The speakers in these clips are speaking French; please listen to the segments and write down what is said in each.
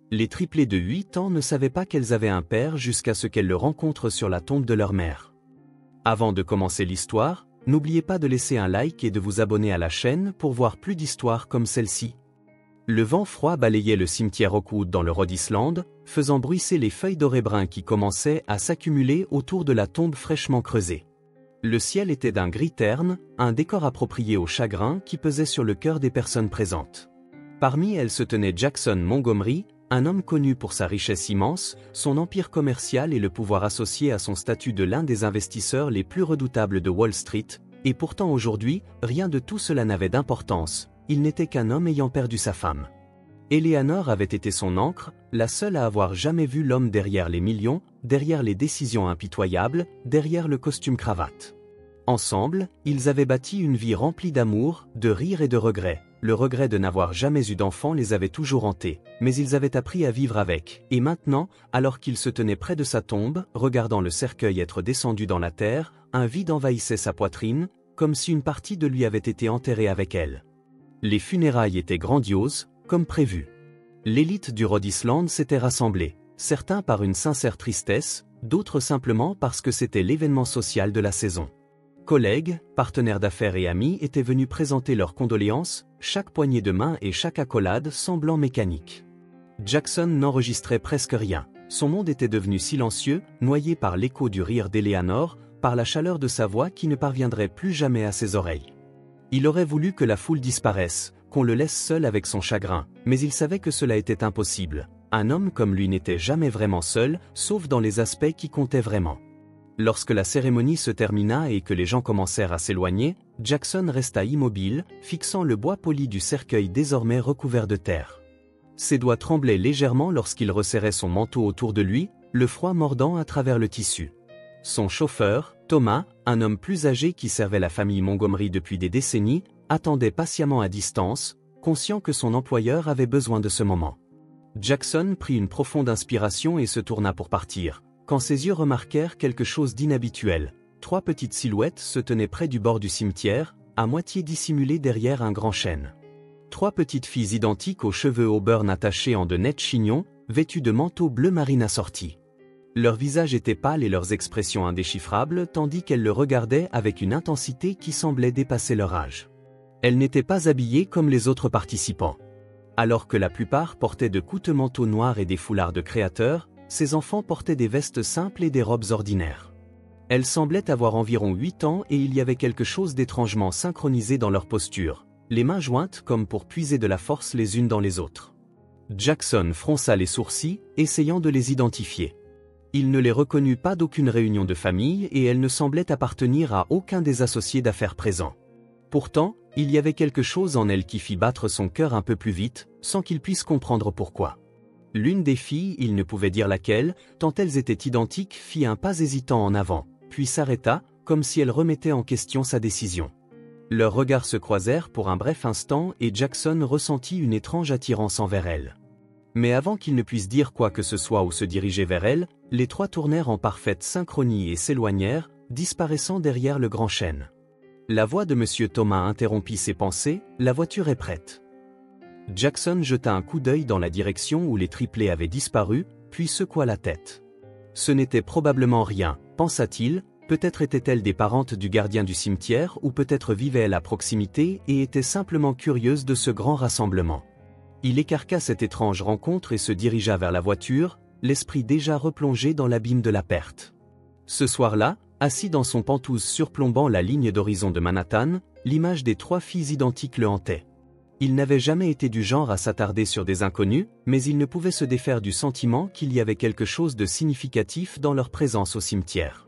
Les triplés de 8 ans ne savaient pas qu'elles avaient un père jusqu'à ce qu'elles le rencontrent sur la tombe de leur mère. Avant de commencer l'histoire, n'oubliez pas de laisser un like et de vous abonner à la chaîne pour voir plus d'histoires comme celle-ci. Le vent froid balayait le cimetière Oakwood dans le Rhode Island, faisant bruisser les feuilles doré brun qui commençaient à s'accumuler autour de la tombe fraîchement creusée. Le ciel était d'un gris terne, un décor approprié au chagrin qui pesait sur le cœur des personnes présentes. Parmi elles se tenait Jackson Montgomery, un homme connu pour sa richesse immense, son empire commercial et le pouvoir associé à son statut de l'un des investisseurs les plus redoutables de Wall Street, et pourtant aujourd'hui, rien de tout cela n'avait d'importance, il n'était qu'un homme ayant perdu sa femme. Eleanor avait été son ancre, la seule à avoir jamais vu l'homme derrière les millions, derrière les décisions impitoyables, derrière le costume-cravate. Ensemble, ils avaient bâti une vie remplie d'amour, de rire et de regrets. Le regret de n'avoir jamais eu d'enfant les avait toujours hantés, mais ils avaient appris à vivre avec. Et maintenant, alors qu'ils se tenaient près de sa tombe, regardant le cercueil être descendu dans la terre, un vide envahissait sa poitrine, comme si une partie de lui avait été enterrée avec elle. Les funérailles étaient grandioses, comme prévu. L'élite du Rhode Island s'était rassemblée, certains par une sincère tristesse, d'autres simplement parce que c'était l'événement social de la saison. Collègues, partenaires d'affaires et amis étaient venus présenter leurs condoléances, chaque poignée de main et chaque accolade semblant mécanique. Jackson n'enregistrait presque rien. Son monde était devenu silencieux, noyé par l'écho du rire d'Eleanor, par la chaleur de sa voix qui ne parviendrait plus jamais à ses oreilles. Il aurait voulu que la foule disparaisse, qu'on le laisse seul avec son chagrin, mais il savait que cela était impossible. Un homme comme lui n'était jamais vraiment seul, sauf dans les aspects qui comptaient vraiment. Lorsque la cérémonie se termina et que les gens commencèrent à s'éloigner, Jackson resta immobile, fixant le bois poli du cercueil désormais recouvert de terre. Ses doigts tremblaient légèrement lorsqu'il resserrait son manteau autour de lui, le froid mordant à travers le tissu. Son chauffeur, Thomas, un homme plus âgé qui servait la famille Montgomery depuis des décennies, attendait patiemment à distance, conscient que son employeur avait besoin de ce moment. Jackson prit une profonde inspiration et se tourna pour partir, quand ses yeux remarquèrent quelque chose d'inhabituel. 3 petites silhouettes se tenaient près du bord du cimetière, à moitié dissimulées derrière un grand chêne. 3 petites filles identiques aux cheveux auburn attachés en de nets chignons, vêtues de manteaux bleu marine assortis. Leurs visages étaient pâles et leurs expressions indéchiffrables tandis qu'elles le regardaient avec une intensité qui semblait dépasser leur âge. Elles n'étaient pas habillées comme les autres participants. Alors que la plupart portaient de coûteux manteaux noirs et des foulards de créateurs, ces enfants portaient des vestes simples et des robes ordinaires. Elles semblaient avoir environ 8 ans et il y avait quelque chose d'étrangement synchronisé dans leur posture, les mains jointes comme pour puiser de la force les unes dans les autres. Jackson fronça les sourcils, essayant de les identifier. Il ne les reconnut pas d'aucune réunion de famille et elles ne semblaient appartenir à aucun des associés d'affaires présents. Pourtant, il y avait quelque chose en elle qui fit battre son cœur un peu plus vite, sans qu'il puisse comprendre pourquoi. L'une des filles, il ne pouvait dire laquelle, tant elles étaient identiques, fit un pas hésitant en avant, puis s'arrêta, comme si elle remettait en question sa décision. Leurs regards se croisèrent pour un bref instant et Jackson ressentit une étrange attirance envers elle. Mais avant qu'il ne puisse dire quoi que ce soit ou se diriger vers elle, les 3 tournèrent en parfaite synchronie et s'éloignèrent, disparaissant derrière le grand chêne. La voix de M. Thomas interrompit ses pensées, « La voiture est prête. » Jackson jeta un coup d'œil dans la direction où les triplés avaient disparu, puis secoua la tête. Ce n'était probablement rien, pensa-t-il, peut-être étaient-elles des parentes du gardien du cimetière ou peut-être vivaient-elles à proximité et étaient simplement curieuses de ce grand rassemblement. Il écarqua cette étrange rencontre et se dirigea vers la voiture, l'esprit déjà replongé dans l'abîme de la perte. Ce soir-là, assis dans son penthouse surplombant la ligne d'horizon de Manhattan, l'image des 3 filles identiques le hantait. Il n'avait jamais été du genre à s'attarder sur des inconnus, mais il ne pouvait se défaire du sentiment qu'il y avait quelque chose de significatif dans leur présence au cimetière.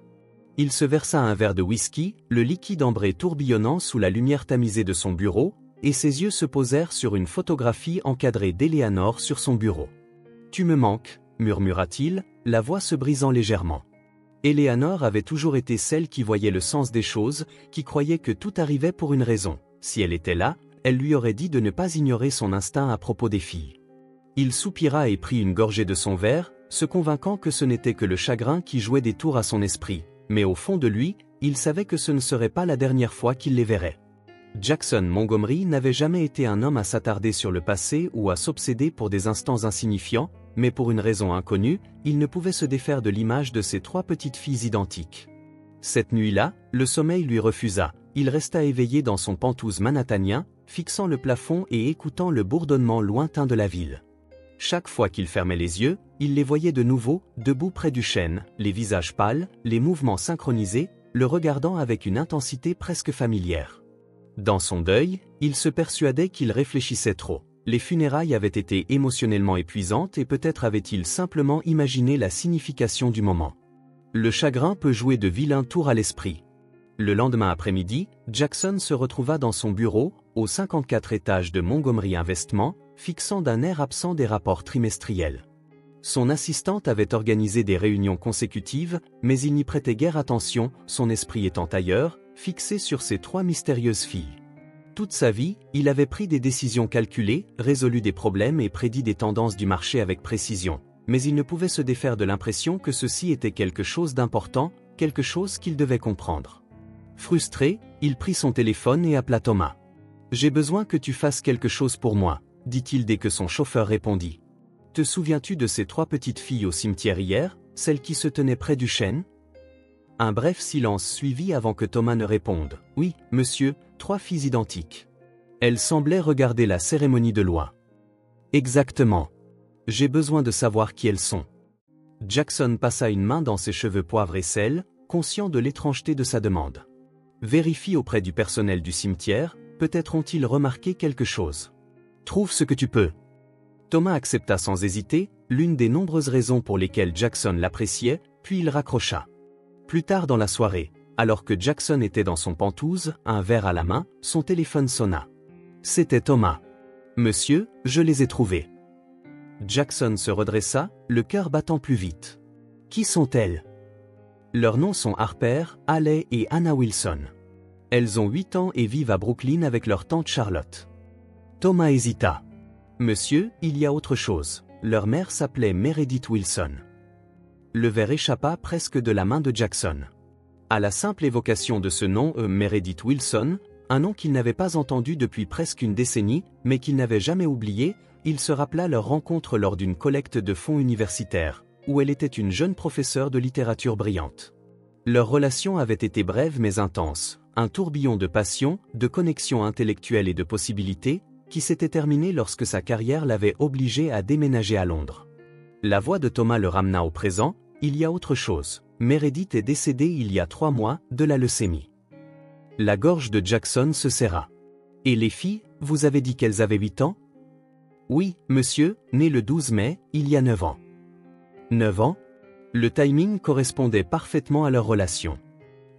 Il se versa un verre de whisky, le liquide ambré tourbillonnant sous la lumière tamisée de son bureau, et ses yeux se posèrent sur une photographie encadrée d'Eleanor sur son bureau. « Tu me manques » murmura-t-il, la voix se brisant légèrement. Eleanor avait toujours été celle qui voyait le sens des choses, qui croyait que tout arrivait pour une raison. Si elle était là, elle lui aurait dit de ne pas ignorer son instinct à propos des filles. Il soupira et prit une gorgée de son verre, se convainquant que ce n'était que le chagrin qui jouait des tours à son esprit, mais au fond de lui, il savait que ce ne serait pas la dernière fois qu'il les verrait. Jackson Montgomery n'avait jamais été un homme à s'attarder sur le passé ou à s'obséder pour des instants insignifiants, mais pour une raison inconnue, il ne pouvait se défaire de l'image de ses 3 petites filles identiques. Cette nuit-là, le sommeil lui refusa, il resta éveillé dans son penthouse manhattanien, fixant le plafond et écoutant le bourdonnement lointain de la ville. Chaque fois qu'il fermait les yeux, il les voyait de nouveau, debout près du chêne, les visages pâles, les mouvements synchronisés, le regardant avec une intensité presque familière. Dans son deuil, il se persuadait qu'il réfléchissait trop. Les funérailles avaient été émotionnellement épuisantes et peut-être avait-il simplement imaginé la signification du moment. Le chagrin peut jouer de vilains tours à l'esprit. Le lendemain après-midi, Jackson se retrouva dans son bureau, au 54 étage de Montgomery Investment, fixant d'un air absent des rapports trimestriels. Son assistante avait organisé des réunions consécutives, mais il n'y prêtait guère attention, son esprit étant ailleurs, fixé sur ses 3 mystérieuses filles. Toute sa vie, il avait pris des décisions calculées, résolu des problèmes et prédit des tendances du marché avec précision, mais il ne pouvait se défaire de l'impression que ceci était quelque chose d'important, quelque chose qu'il devait comprendre. Frustré, il prit son téléphone et appela Thomas. « J'ai besoin que tu fasses quelque chose pour moi », dit-il dès que son chauffeur répondit. « Te souviens-tu de ces 3 petites filles au cimetière hier, celles qui se tenaient près du chêne ?» Un bref silence suivit avant que Thomas ne réponde. « Oui, monsieur, 3 filles identiques. » Elles semblaient regarder la cérémonie de loi. « Exactement. J'ai besoin de savoir qui elles sont. » Jackson passa une main dans ses cheveux poivre et sel, conscient de l'étrangeté de sa demande. « Vérifie auprès du personnel du cimetière, peut-être ont-ils remarqué quelque chose. Trouve ce que tu peux. » Thomas accepta sans hésiter, l'une des nombreuses raisons pour lesquelles Jackson l'appréciait, puis il raccrocha. Plus tard dans la soirée, alors que Jackson était dans son penthouse, un verre à la main, son téléphone sonna. C'était Thomas. « Monsieur, je les ai trouvés. » Jackson se redressa, le cœur battant plus vite. « Qui sont-elles » Leurs noms sont Harper, Haley et Anna Wilson. Elles ont 8 ans et vivent à Brooklyn avec leur tante Charlotte. Thomas hésita. « Monsieur, il y a autre chose. Leur mère s'appelait Meredith Wilson. » Le verre échappa presque de la main de Jackson. À la simple évocation de ce nom, Meredith Wilson, un nom qu'il n'avait pas entendu depuis presque une décennie, mais qu'il n'avait jamais oublié, il se rappela leur rencontre lors d'une collecte de fonds universitaires, où elle était une jeune professeure de littérature brillante. Leur relation avait été brève mais intense, un tourbillon de passion, de connexions intellectuelles et de possibilités, qui s'était terminé lorsque sa carrière l'avait obligé à déménager à Londres. La voix de Thomas le ramena au présent. Il y a autre chose. Meredith est décédée il y a 3 mois, de la leucémie. La gorge de Jackson se serra. Et les filles, vous avez dit qu'elles avaient 8 ans ? Oui, monsieur, né le 12 mai, il y a 9 ans. 9 ans ? Le timing correspondait parfaitement à leur relation.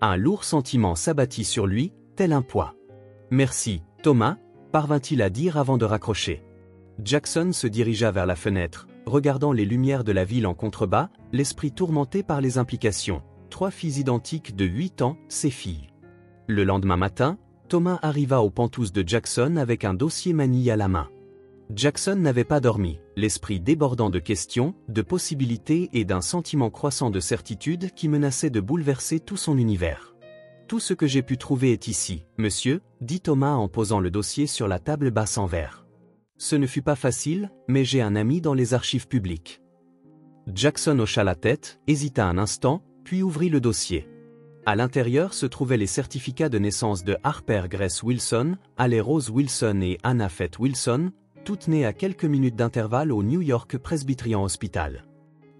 Un lourd sentiment s'abattit sur lui, tel un poids. Merci, Thomas, parvint-il à dire avant de raccrocher. Jackson se dirigea vers la fenêtre, regardant les lumières de la ville en contrebas, l'esprit tourmenté par les implications. 3 filles identiques de 8 ans, ses filles. Le lendemain matin, Thomas arriva au penthouse de Jackson avec un dossier manille à la main. Jackson n'avait pas dormi, l'esprit débordant de questions, de possibilités et d'un sentiment croissant de certitude qui menaçait de bouleverser tout son univers. « Tout ce que j'ai pu trouver est ici, monsieur, » dit Thomas en posant le dossier sur la table basse en verre. Ce ne fut pas facile, mais j'ai un ami dans les archives publiques. Jackson hocha la tête, hésita un instant, puis ouvrit le dossier. À l'intérieur se trouvaient les certificats de naissance de Harper Grace Wilson, Haley Rose Wilson et Anna Faith Wilson, toutes nées à quelques minutes d'intervalle au New York Presbyterian Hospital.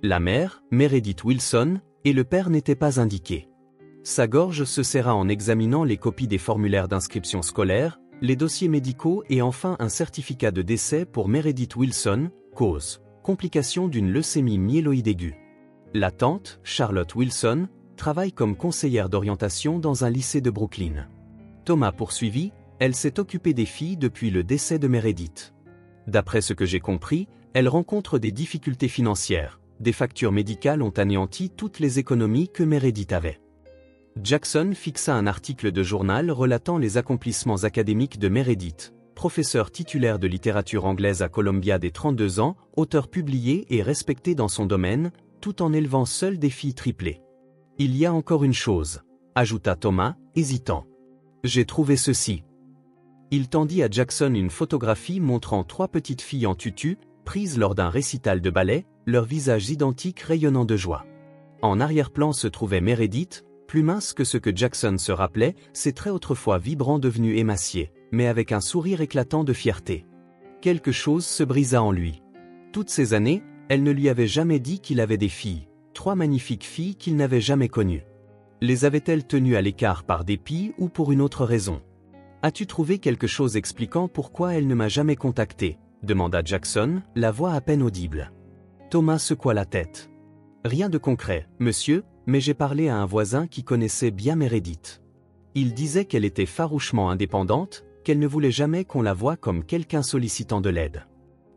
La mère, Meredith Wilson, et le père n'étaient pas indiqués. Sa gorge se serra en examinant les copies des formulaires d'inscription scolaire, les dossiers médicaux et enfin un certificat de décès pour Meredith Wilson, cause, complication d'une leucémie myéloïde aiguë. La tante, Charlotte Wilson, travaille comme conseillère d'orientation dans un lycée de Brooklyn. Thomas poursuivit, elle s'est occupée des filles depuis le décès de Meredith. D'après ce que j'ai compris, elle rencontre des difficultés financières, des factures médicales ont anéanti toutes les économies que Meredith avait. Jackson fixa un article de journal relatant les accomplissements académiques de Meredith, professeur titulaire de littérature anglaise à Columbia dès 32 ans, auteur publié et respecté dans son domaine, tout en élevant seul des filles triplées. Il y a encore une chose, ajouta Thomas, hésitant. J'ai trouvé ceci. Il tendit à Jackson une photographie montrant 3 petites filles en tutu, prises lors d'un récital de ballet, leurs visages identiques rayonnant de joie. En arrière-plan se trouvait Meredith, plus mince que ce que Jackson se rappelait, ses traits autrefois vibrants devenus émaciés, mais avec un sourire éclatant de fierté. Quelque chose se brisa en lui. Toutes ces années, elle ne lui avait jamais dit qu'il avait des filles, 3 magnifiques filles qu'il n'avait jamais connues. Les avait-elle tenues à l'écart par dépit ou pour une autre raison? As-tu trouvé quelque chose expliquant pourquoi elle ne m'a jamais contacté? Demanda Jackson, la voix à peine audible. Thomas secoua la tête. Rien de concret, monsieur, mais j'ai parlé à un voisin qui connaissait bien Meredith. Il disait qu'elle était farouchement indépendante, qu'elle ne voulait jamais qu'on la voie comme quelqu'un sollicitant de l'aide.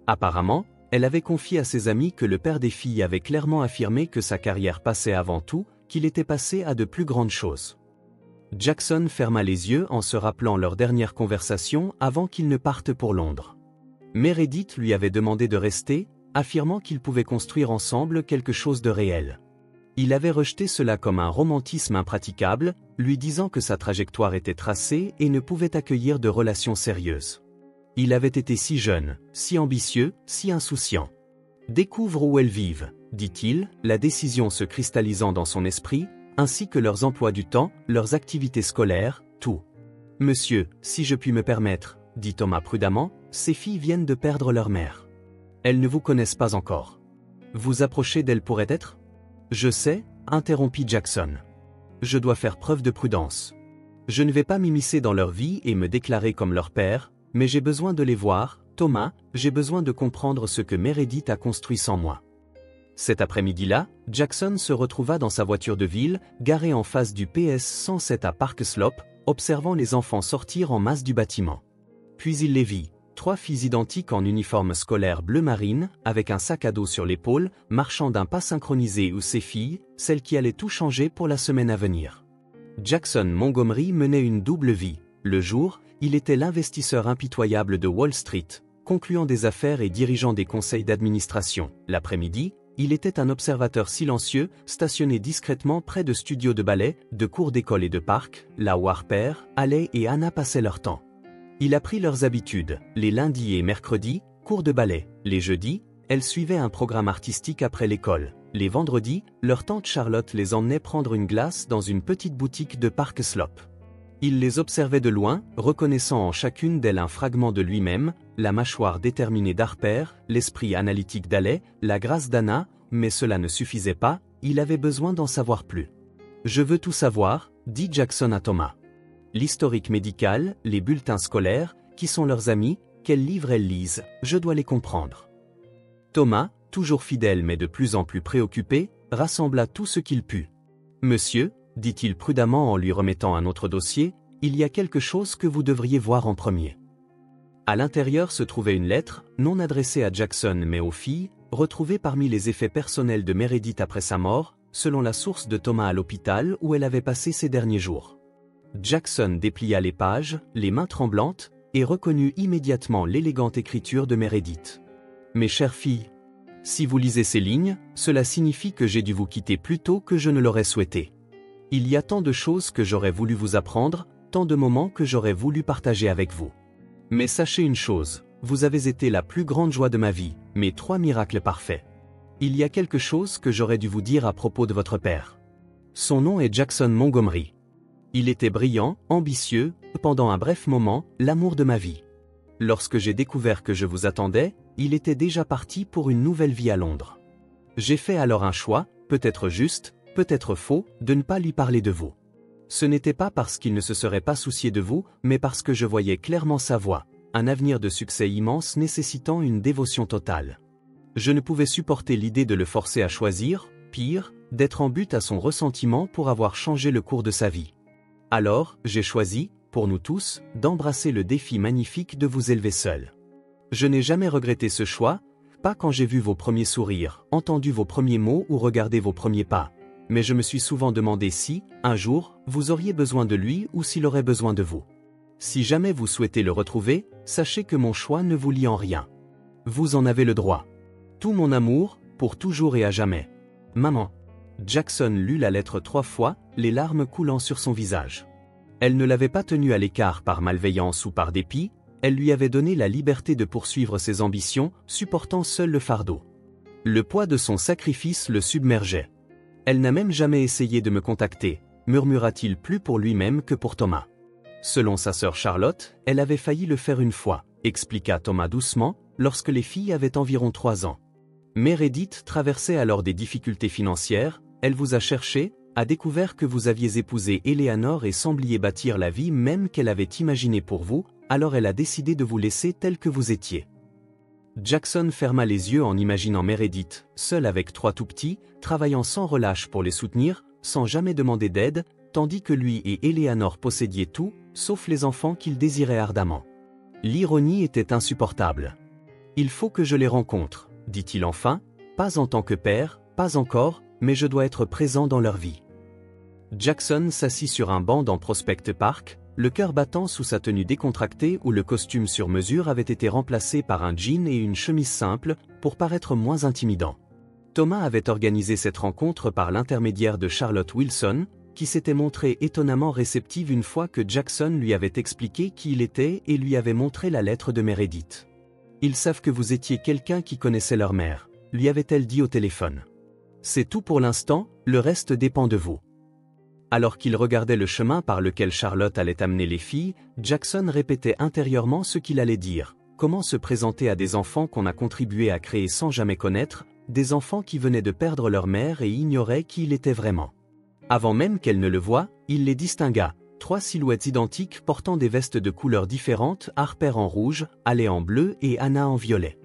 Apparemment, elle avait confié à ses amis que le père des filles avait clairement affirmé que sa carrière passait avant tout, qu'il était passé à de plus grandes choses. Jackson ferma les yeux en se rappelant leur dernière conversation avant qu'ils ne partent pour Londres. Meredith lui avait demandé de rester, affirmant qu'ils pouvaient construire ensemble quelque chose de réel. Il avait rejeté cela comme un romantisme impraticable, lui disant que sa trajectoire était tracée et ne pouvait accueillir de relations sérieuses. Il avait été si jeune, si ambitieux, si insouciant. Découvre où elles vivent, dit-il, la décision se cristallisant dans son esprit, ainsi que leurs emplois du temps, leurs activités scolaires, tout. Monsieur, si je puis me permettre, dit Thomas prudemment, ces filles viennent de perdre leur mère. Elles ne vous connaissent pas encore. Vous approchez d'elles pourrait être? Je sais, interrompit Jackson. Je dois faire preuve de prudence. Je ne vais pas m'immiscer dans leur vie et me déclarer comme leur père, mais j'ai besoin de les voir, Thomas, j'ai besoin de comprendre ce que Meredith a construit sans moi. Cet après-midi-là, Jackson se retrouva dans sa voiture de ville, garée en face du PS 107 à Park Slope, observant les enfants sortir en masse du bâtiment. Puis il les vit, 3 filles identiques en uniforme scolaire bleu marine, avec un sac à dos sur l'épaule, marchant d'un pas synchronisé où ces filles, celles qui allaient tout changer pour la semaine à venir. Jackson Montgomery menait une double vie. Le jour, il était l'investisseur impitoyable de Wall Street, concluant des affaires et dirigeant des conseils d'administration. L'après-midi, il était un observateur silencieux, stationné discrètement près de studios de ballet, de cours d'école et de parcs, là où Harper, Halley et Anna passaient leur temps. Il apprit leurs habitudes. Les lundis et mercredis, cours de ballet. Les jeudis, elles suivaient un programme artistique après l'école. Les vendredis, leur tante Charlotte les emmenait prendre une glace dans une petite boutique de Park Slope. Il les observait de loin, reconnaissant en chacune d'elles un fragment de lui-même, la mâchoire déterminée d'Harper, l'esprit analytique d'Halley, la grâce d'Anna, mais cela ne suffisait pas, il avait besoin d'en savoir plus. « Je veux tout savoir », dit Jackson à Thomas. L'historique médical, les bulletins scolaires, qui sont leurs amis, quels livres elles lisent, je dois les comprendre. Thomas, toujours fidèle mais de plus en plus préoccupé, rassembla tout ce qu'il put. « Monsieur, dit-il prudemment en lui remettant un autre dossier, il y a quelque chose que vous devriez voir en premier. » À l'intérieur se trouvait une lettre, non adressée à Jackson mais aux filles, retrouvée parmi les effets personnels de Meredith après sa mort, selon la source de Thomas à l'hôpital où elle avait passé ses derniers jours. Jackson déplia les pages, les mains tremblantes, et reconnut immédiatement l'élégante écriture de Meredith. « Mes chères filles, si vous lisez ces lignes, cela signifie que j'ai dû vous quitter plus tôt que je ne l'aurais souhaité. Il y a tant de choses que j'aurais voulu vous apprendre, tant de moments que j'aurais voulu partager avec vous. Mais sachez une chose, vous avez été la plus grande joie de ma vie, mes 3 miracles parfaits. Il y a quelque chose que j'aurais dû vous dire à propos de votre père. Son nom est Jackson Montgomery. Il était brillant, ambitieux, pendant un bref moment, l'amour de ma vie. Lorsque j'ai découvert que je vous attendais, il était déjà parti pour une nouvelle vie à Londres. J'ai fait alors un choix, peut-être juste, peut-être faux, de ne pas lui parler de vous. Ce n'était pas parce qu'il ne se serait pas soucié de vous, mais parce que je voyais clairement sa voie, un avenir de succès immense nécessitant une dévotion totale. Je ne pouvais supporter l'idée de le forcer à choisir, pire, d'être en butte à son ressentiment pour avoir changé le cours de sa vie. Alors, j'ai choisi, pour nous tous, d'embrasser le défi magnifique de vous élever seul. Je n'ai jamais regretté ce choix, pas quand j'ai vu vos premiers sourires, entendu vos premiers mots ou regardé vos premiers pas. Mais je me suis souvent demandé si, un jour, vous auriez besoin de lui ou s'il aurait besoin de vous. Si jamais vous souhaitez le retrouver, sachez que mon choix ne vous lie en rien. Vous en avez le droit. Tout mon amour, pour toujours et à jamais. Maman. Jackson lut la lettre 3 fois, les larmes coulant sur son visage. Elle ne l'avait pas tenu à l'écart par malveillance ou par dépit, elle lui avait donné la liberté de poursuivre ses ambitions, supportant seul le fardeau. Le poids de son sacrifice le submergeait. Elle n'a même jamais essayé de me contacter, murmura-t-il plus pour lui-même que pour Thomas. Selon sa sœur Charlotte, elle avait failli le faire une fois, expliqua Thomas doucement, lorsque les filles avaient environ 3 ans. Meredith traversait alors des difficultés financières, elle vous a cherché, a découvert que vous aviez épousé Eleanor et sembliez bâtir la vie même qu'elle avait imaginée pour vous, alors elle a décidé de vous laisser tel que vous étiez. Jackson ferma les yeux en imaginant Meredith, seule avec 3 tout-petits, travaillant sans relâche pour les soutenir, sans jamais demander d'aide, tandis que lui et Eleanor possédiez tout, sauf les enfants qu'ils désiraient ardemment. L'ironie était insupportable. « Il faut que je les rencontre », dit-il enfin, « pas en tant que père, pas encore, mais je dois être présent dans leur vie. » Jackson s'assit sur un banc dans Prospect Park, le cœur battant sous sa tenue décontractée où le costume sur mesure avait été remplacé par un jean et une chemise simple, pour paraître moins intimidant. Thomas avait organisé cette rencontre par l'intermédiaire de Charlotte Wilson, qui s'était montrée étonnamment réceptive une fois que Jackson lui avait expliqué qui il était et lui avait montré la lettre de Meredith. « Ils savent que vous étiez quelqu'un qui connaissait leur mère », lui avait-elle dit au téléphone. « C'est tout pour l'instant, le reste dépend de vous. » Alors qu'il regardait le chemin par lequel Charlotte allait amener les filles, Jackson répétait intérieurement ce qu'il allait dire. Comment se présenter à des enfants qu'on a contribué à créer sans jamais connaître, des enfants qui venaient de perdre leur mère et ignoraient qui il était vraiment. Avant même qu'elle ne le voie, il les distingua. 3 silhouettes identiques portant des vestes de couleurs différentes, Harper en rouge, Haley en bleu et Anna en violet.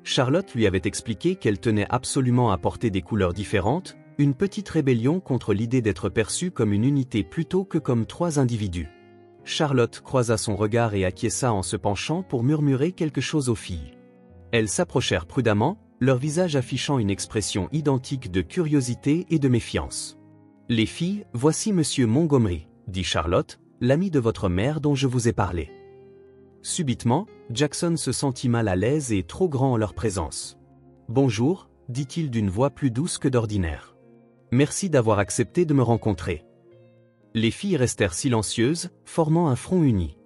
Charlotte lui avait expliqué qu'elle tenait absolument à porter des couleurs différentes, une petite rébellion contre l'idée d'être perçue comme une unité plutôt que comme 3 individus. Charlotte croisa son regard et acquiesça en se penchant pour murmurer quelque chose aux filles. Elles s'approchèrent prudemment, leur visage affichant une expression identique de curiosité et de méfiance. « Les filles, voici Monsieur Montgomery, » dit Charlotte, « l'ami de votre mère dont je vous ai parlé. » Subitement, Jackson se sentit mal à l'aise et trop grand en leur présence. « Bonjour, » dit-il d'une voix plus douce que d'ordinaire. « Merci d'avoir accepté de me rencontrer. » Les filles restèrent silencieuses, formant un front uni.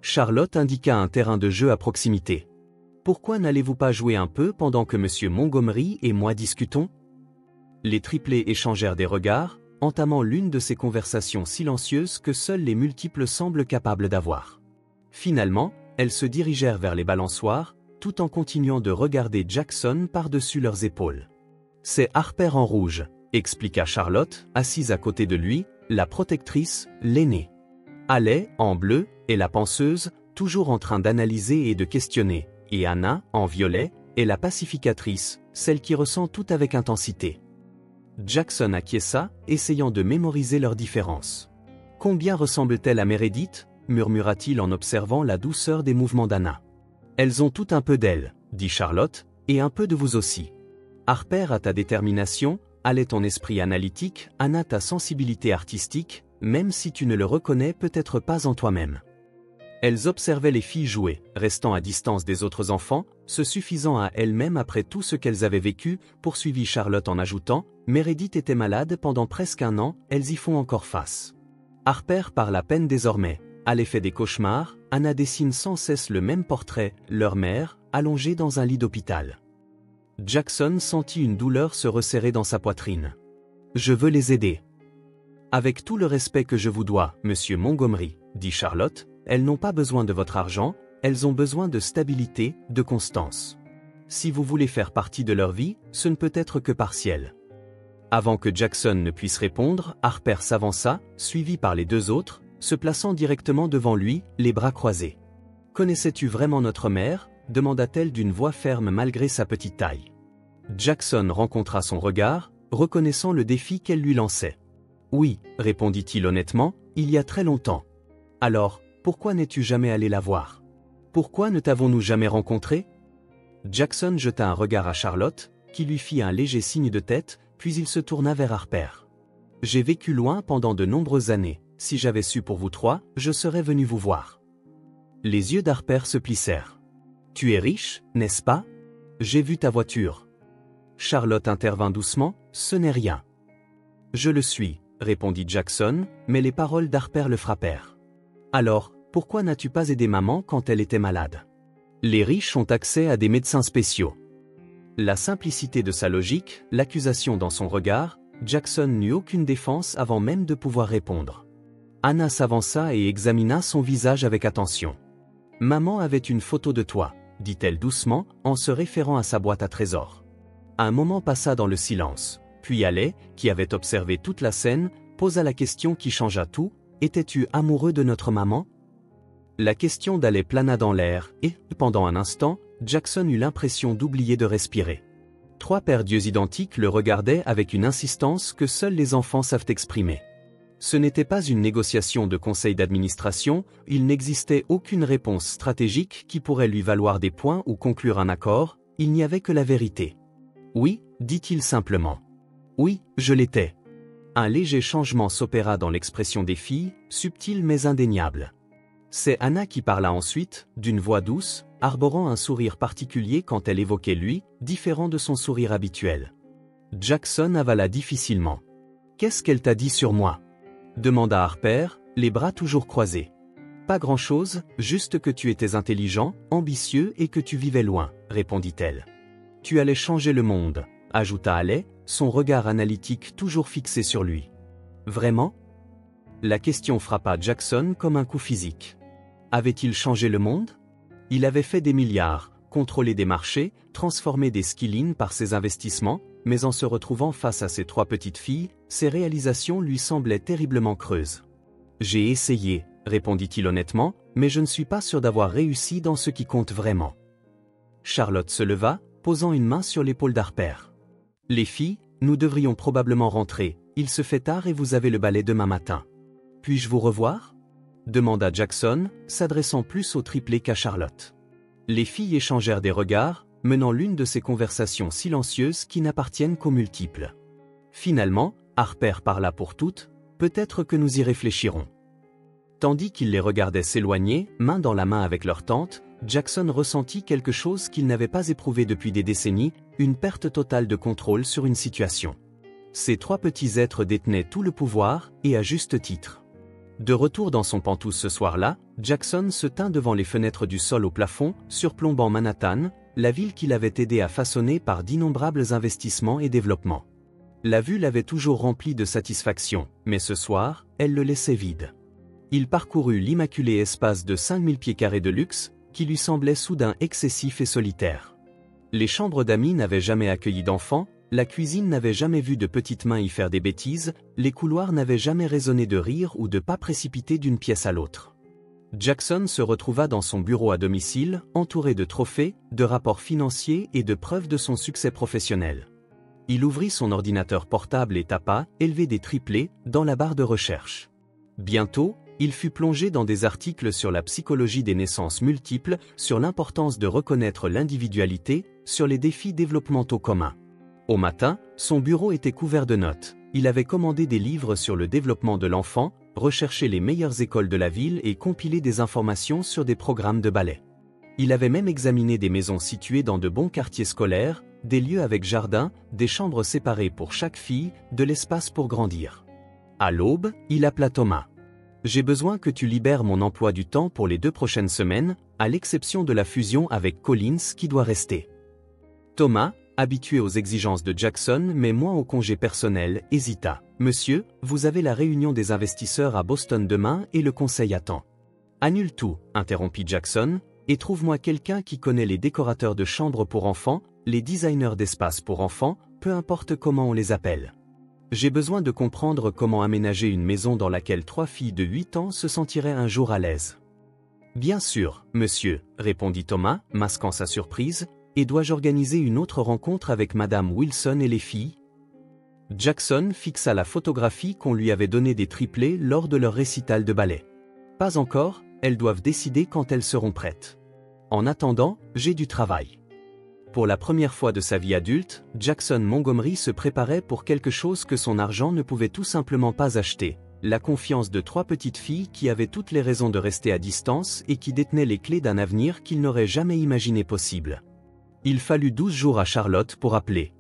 Charlotte indiqua un terrain de jeu à proximité. « Pourquoi n'allez-vous pas jouer un peu pendant que Monsieur Montgomery et moi discutons ?» Les triplés échangèrent des regards, entamant l'une de ces conversations silencieuses que seuls les multiples semblent capables d'avoir. Finalement, elles se dirigèrent vers les balançoires, tout en continuant de regarder Jackson par-dessus leurs épaules. « C'est Harper en rouge, » expliqua Charlotte, assise à côté de lui, la protectrice, l'aînée. Haley, en bleu, est la penseuse, toujours en train d'analyser et de questionner, et Anna, en violet, est la pacificatrice, celle qui ressent tout avec intensité. Jackson acquiesça, essayant de mémoriser leurs différences. « Combien ressemble-t-elle à Meredith ?» murmura-t-il en observant la douceur des mouvements d'Anna. « Elles ont tout un peu d'elle, » dit Charlotte, « et un peu de vous aussi. Harper a ta détermination, Haley ton esprit analytique, Anna ta sensibilité artistique, même si tu ne le reconnais peut-être pas en toi-même. » Elles observaient les filles jouer, restant à distance des autres enfants, se suffisant à elles-mêmes après tout ce qu'elles avaient vécu, poursuivit Charlotte en ajoutant, « Meredith était malade pendant presque 1 an, elles y font encore face. Harper parle à peine désormais, Haley fait des cauchemars, Anna dessine sans cesse le même portrait, leur mère, allongée dans un lit d'hôpital. » Jackson sentit une douleur se resserrer dans sa poitrine. « Je veux les aider. »« Avec tout le respect que je vous dois, Monsieur Montgomery, » dit Charlotte, « elles n'ont pas besoin de votre argent, elles ont besoin de stabilité, de constance. Si vous voulez faire partie de leur vie, ce ne peut être que partiel. » Avant que Jackson ne puisse répondre, Harper s'avança, suivi par les 2 autres, se plaçant directement devant lui, les bras croisés. « Connaissais-tu vraiment notre mère ?» demanda-t-elle d'une voix ferme malgré sa petite taille. Jackson rencontra son regard, reconnaissant le défi qu'elle lui lançait. « Oui, » répondit-il honnêtement, « il y a très longtemps. »« Alors, pourquoi n'es-tu jamais allé la voir? Pourquoi ne t'avons-nous jamais rencontré ?» Jackson jeta un regard à Charlotte, qui lui fit un léger signe de tête, puis il se tourna vers Harper. « J'ai vécu loin pendant de nombreuses années, si j'avais su pour vous 3, je serais venu vous voir. » Les yeux d'Harper se plissèrent. « Tu es riche, n'est-ce pas? J'ai vu ta voiture. » Charlotte intervint doucement, « Ce n'est rien. »« Je le suis, » répondit Jackson, mais les paroles d'Harper le frappèrent. Alors, pourquoi n'as-tu pas aidé maman quand elle était malade? Les riches ont accès à des médecins spéciaux. La simplicité de sa logique, l'accusation dans son regard, Jackson n'eut aucune défense avant même de pouvoir répondre. Anna s'avança et examina son visage avec attention. « Maman avait une photo de toi », dit-elle doucement, en se référant à sa boîte à trésors. Un moment passa dans le silence, puis Alec, qui avait observé toute la scène, posa la question qui changea tout. « Étais-tu amoureux de notre maman ?» La question d'Alec plana dans l'air, et, pendant un instant, Jackson eut l'impression d'oublier de respirer. Trois paires d'yeux identiques le regardaient avec une insistance que seuls les enfants savent exprimer. Ce n'était pas une négociation de conseil d'administration, il n'existait aucune réponse stratégique qui pourrait lui valoir des points ou conclure un accord, il n'y avait que la vérité. « Oui », dit-il simplement. « Oui, je l'étais. » Un léger changement s'opéra dans l'expression des filles, subtil mais indéniable. C'est Anna qui parla ensuite, d'une voix douce, arborant un sourire particulier quand elle évoquait lui, différent de son sourire habituel. Jackson avala difficilement. « Qu'est-ce qu'elle t'a dit sur moi ?» demanda Harper, les bras toujours croisés. « Pas grand-chose, juste que tu étais intelligent, ambitieux et que tu vivais loin, » répondit-elle. « Tu allais changer le monde, » ajouta Alec, son regard analytique toujours fixé sur lui. « Vraiment ?» La question frappa Jackson comme un coup physique. Avait-il changé le monde? Il avait fait des milliards, contrôlé des marchés, transformé des skillings par ses investissements, mais en se retrouvant face à ses trois petites filles, ses réalisations lui semblaient terriblement creuses. « J'ai essayé, » répondit-il honnêtement, « mais je ne suis pas sûr d'avoir réussi dans ce qui compte vraiment. » Charlotte se leva, posant une main sur l'épaule d'Harper. « Les filles, nous devrions probablement rentrer, il se fait tard et vous avez le ballet demain matin. Puis-je vous revoir ?» demanda Jackson, s'adressant plus au triplé qu'à Charlotte. Les filles échangèrent des regards, menant l'une de ces conversations silencieuses qui n'appartiennent qu'aux multiples. Finalement, Harper parla pour toutes, « Peut-être que nous y réfléchirons. » Tandis qu'il les regardait s'éloigner, main dans la main avec leur tante, Jackson ressentit quelque chose qu'il n'avait pas éprouvé depuis des décennies, une perte totale de contrôle sur une situation. Ces trois petits êtres détenaient tout le pouvoir, et à juste titre. De retour dans son pantouse ce soir-là, Jackson se tint devant les fenêtres du sol au plafond, surplombant Manhattan, la ville qu'il avait aidé à façonner par d'innombrables investissements et développements. La vue l'avait toujours rempli de satisfaction, mais ce soir, elle le laissait vide. Il parcourut l'immaculé espace de 5000 pieds carrés de luxe, qui lui semblait soudain excessif et solitaire. Les chambres d'amis n'avaient jamais accueilli d'enfants, la cuisine n'avait jamais vu de petites mains y faire des bêtises, les couloirs n'avaient jamais résonné de rire ou de pas précipités d'une pièce à l'autre. Jackson se retrouva dans son bureau à domicile, entouré de trophées, de rapports financiers et de preuves de son succès professionnel. Il ouvrit son ordinateur portable et tapa « Élever des triplés » dans la barre de recherche. Bientôt, il fut plongé dans des articles sur la psychologie des naissances multiples, sur l'importance de reconnaître l'individualité, sur les défis développementaux communs. Au matin, son bureau était couvert de notes. Il avait commandé des livres sur le développement de l'enfant, recherché les meilleures écoles de la ville et compilé des informations sur des programmes de ballet. Il avait même examiné des maisons situées dans de bons quartiers scolaires, des lieux avec jardin, des chambres séparées pour chaque fille, de l'espace pour grandir. À l'aube, il appela Thomas. « J'ai besoin que tu libères mon emploi du temps pour les 2 prochaines semaines, à l'exception de la fusion avec Collins qui doit rester. » Thomas, habitué aux exigences de Jackson mais moins au congé personnel, hésita. « Monsieur, vous avez la réunion des investisseurs à Boston demain et le conseil attend. »« Annule tout, » interrompit Jackson, « et trouve-moi quelqu'un qui connaît les décorateurs de chambres pour enfants, les designers d'espace pour enfants, peu importe comment on les appelle. J'ai besoin de comprendre comment aménager une maison dans laquelle 3 filles de 8 ans se sentiraient un jour à l'aise. »« Bien sûr, monsieur, » répondit Thomas, masquant sa surprise. « Et dois-je organiser une autre rencontre avec Madame Wilson et les filles ?» Jackson fixa la photographie qu'on lui avait donnée des triplés lors de leur récital de ballet. « Pas encore, elles doivent décider quand elles seront prêtes. En attendant, j'ai du travail. » Pour la première fois de sa vie adulte, Jackson Montgomery se préparait pour quelque chose que son argent ne pouvait tout simplement pas acheter. La confiance de 3 petites filles qui avaient toutes les raisons de rester à distance et qui détenaient les clés d'un avenir qu'il n'aurait jamais imaginé possible. Il fallut 12 jours à Charlotte pour appeler.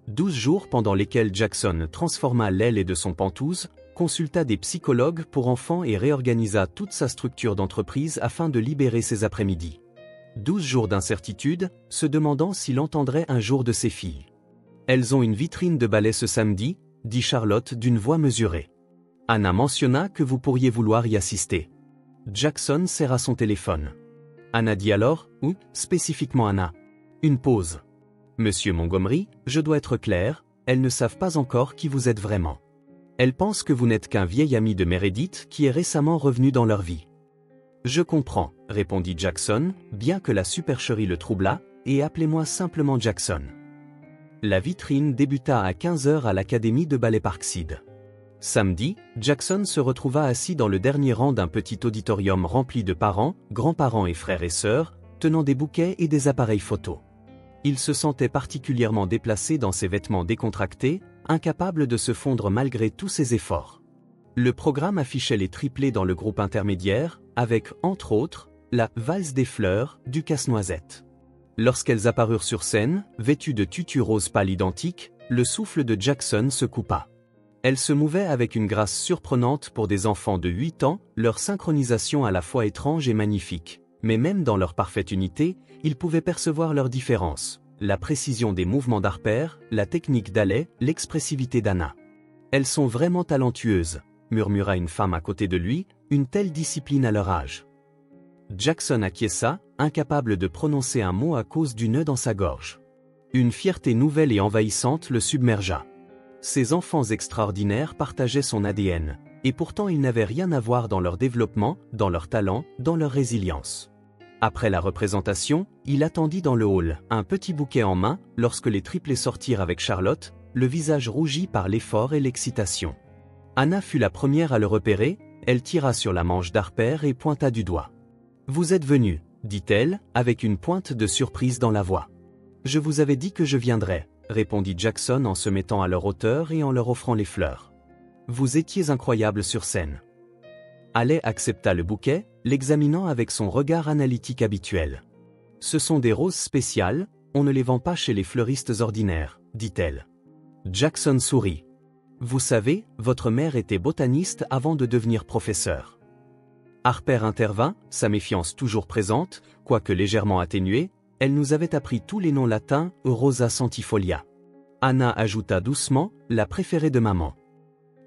12 jours pendant lesquels Jackson transforma l'aile de son pantouse, consulta des psychologues pour enfants et réorganisa toute sa structure d'entreprise afin de libérer ses après-midi. 12 jours d'incertitude, se demandant s'il entendrait un jour de ses filles. « Elles ont une vitrine de ballet ce samedi », dit Charlotte d'une voix mesurée. Anna mentionna que vous pourriez vouloir y assister. Jackson serra son téléphone. Anna dit alors, « Où, spécifiquement Anna ?» Une pause. « Monsieur Montgomery, je dois être clair, elles ne savent pas encore qui vous êtes vraiment. Elles pensent que vous n'êtes qu'un vieil ami de Meredith qui est récemment revenu dans leur vie. » Je comprends, répondit Jackson, bien que la supercherie le troublât, et appelez-moi simplement Jackson. La vitrine débuta à 15h à l'Académie de ballet Parkside. Samedi, Jackson se retrouva assis dans le dernier rang d'un petit auditorium rempli de parents, grands-parents et frères et sœurs, tenant des bouquets et des appareils photo. Il se sentait particulièrement déplacé dans ses vêtements décontractés, incapable de se fondre malgré tous ses efforts. Le programme affichait les triplés dans le groupe intermédiaire, avec, entre autres, la « valse des fleurs » du Casse-Noisette. Lorsqu'elles apparurent sur scène, vêtues de tutus rose pâle identiques, le souffle de Jackson se coupa. Elles se mouvaient avec une grâce surprenante pour des enfants de 8 ans, leur synchronisation à la fois étrange et magnifique. Mais même dans leur parfaite unité, ils pouvaient percevoir leurs différences. La précision des mouvements d'Harper, la technique d'Haley, l'expressivité d'Anna. « Elles sont vraiment talentueuses », murmura une femme à côté de lui, une telle discipline à leur âge. Jackson acquiesça, incapable de prononcer un mot à cause du nœud dans sa gorge. Une fierté nouvelle et envahissante le submergea. Ces enfants extraordinaires partageaient son ADN, et pourtant ils n'avaient rien à voir dans leur développement, dans leur talent, dans leur résilience. Après la représentation, il attendit dans le hall, un petit bouquet en main, lorsque les triplés sortirent avec Charlotte, le visage rougi par l'effort et l'excitation. Anna fut la première à le repérer, elle tira sur la manche d'Harper et pointa du doigt. « Vous êtes venu, » dit-elle, avec une pointe de surprise dans la voix. « Je vous avais dit que je viendrais, » répondit Jackson en se mettant à leur hauteur et en leur offrant les fleurs. « Vous étiez incroyable sur scène. » Haley accepta le bouquet, l'examinant avec son regard analytique habituel. « Ce sont des roses spéciales, on ne les vend pas chez les fleuristes ordinaires, » dit-elle. Jackson sourit. « Vous savez, votre mère était botaniste avant de devenir professeur. » Harper intervint, sa méfiance toujours présente, quoique légèrement atténuée, elle nous avait appris tous les noms latins, Rosa centifolia. Anna ajouta doucement, la préférée de maman.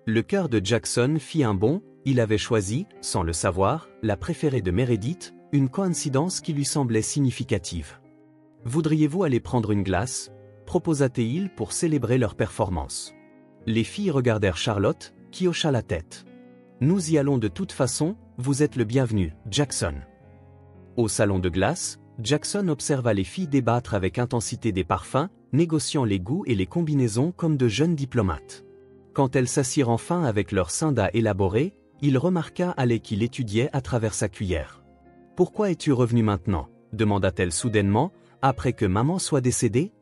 Le cœur de Jackson fit un bond, il avait choisi, sans le savoir, la préférée de Meredith, une coïncidence qui lui semblait significative. « Voudriez-vous aller prendre une glace ?» proposa-t-il pour célébrer leur performance. Les filles regardèrent Charlotte, qui hocha la tête. « Nous y allons de toute façon, vous êtes le bienvenu, Jackson. » Au salon de glace, Jackson observa les filles débattre avec intensité des parfums, négociant les goûts et les combinaisons comme de jeunes diplomates. Quand elles s'assirent enfin avec leur synda élaboré, il remarqua Haley qui l'étudiait à travers sa cuillère. « Pourquoi es-tu revenu maintenant ?» demanda-t-elle soudainement, « après que maman soit décédée ?»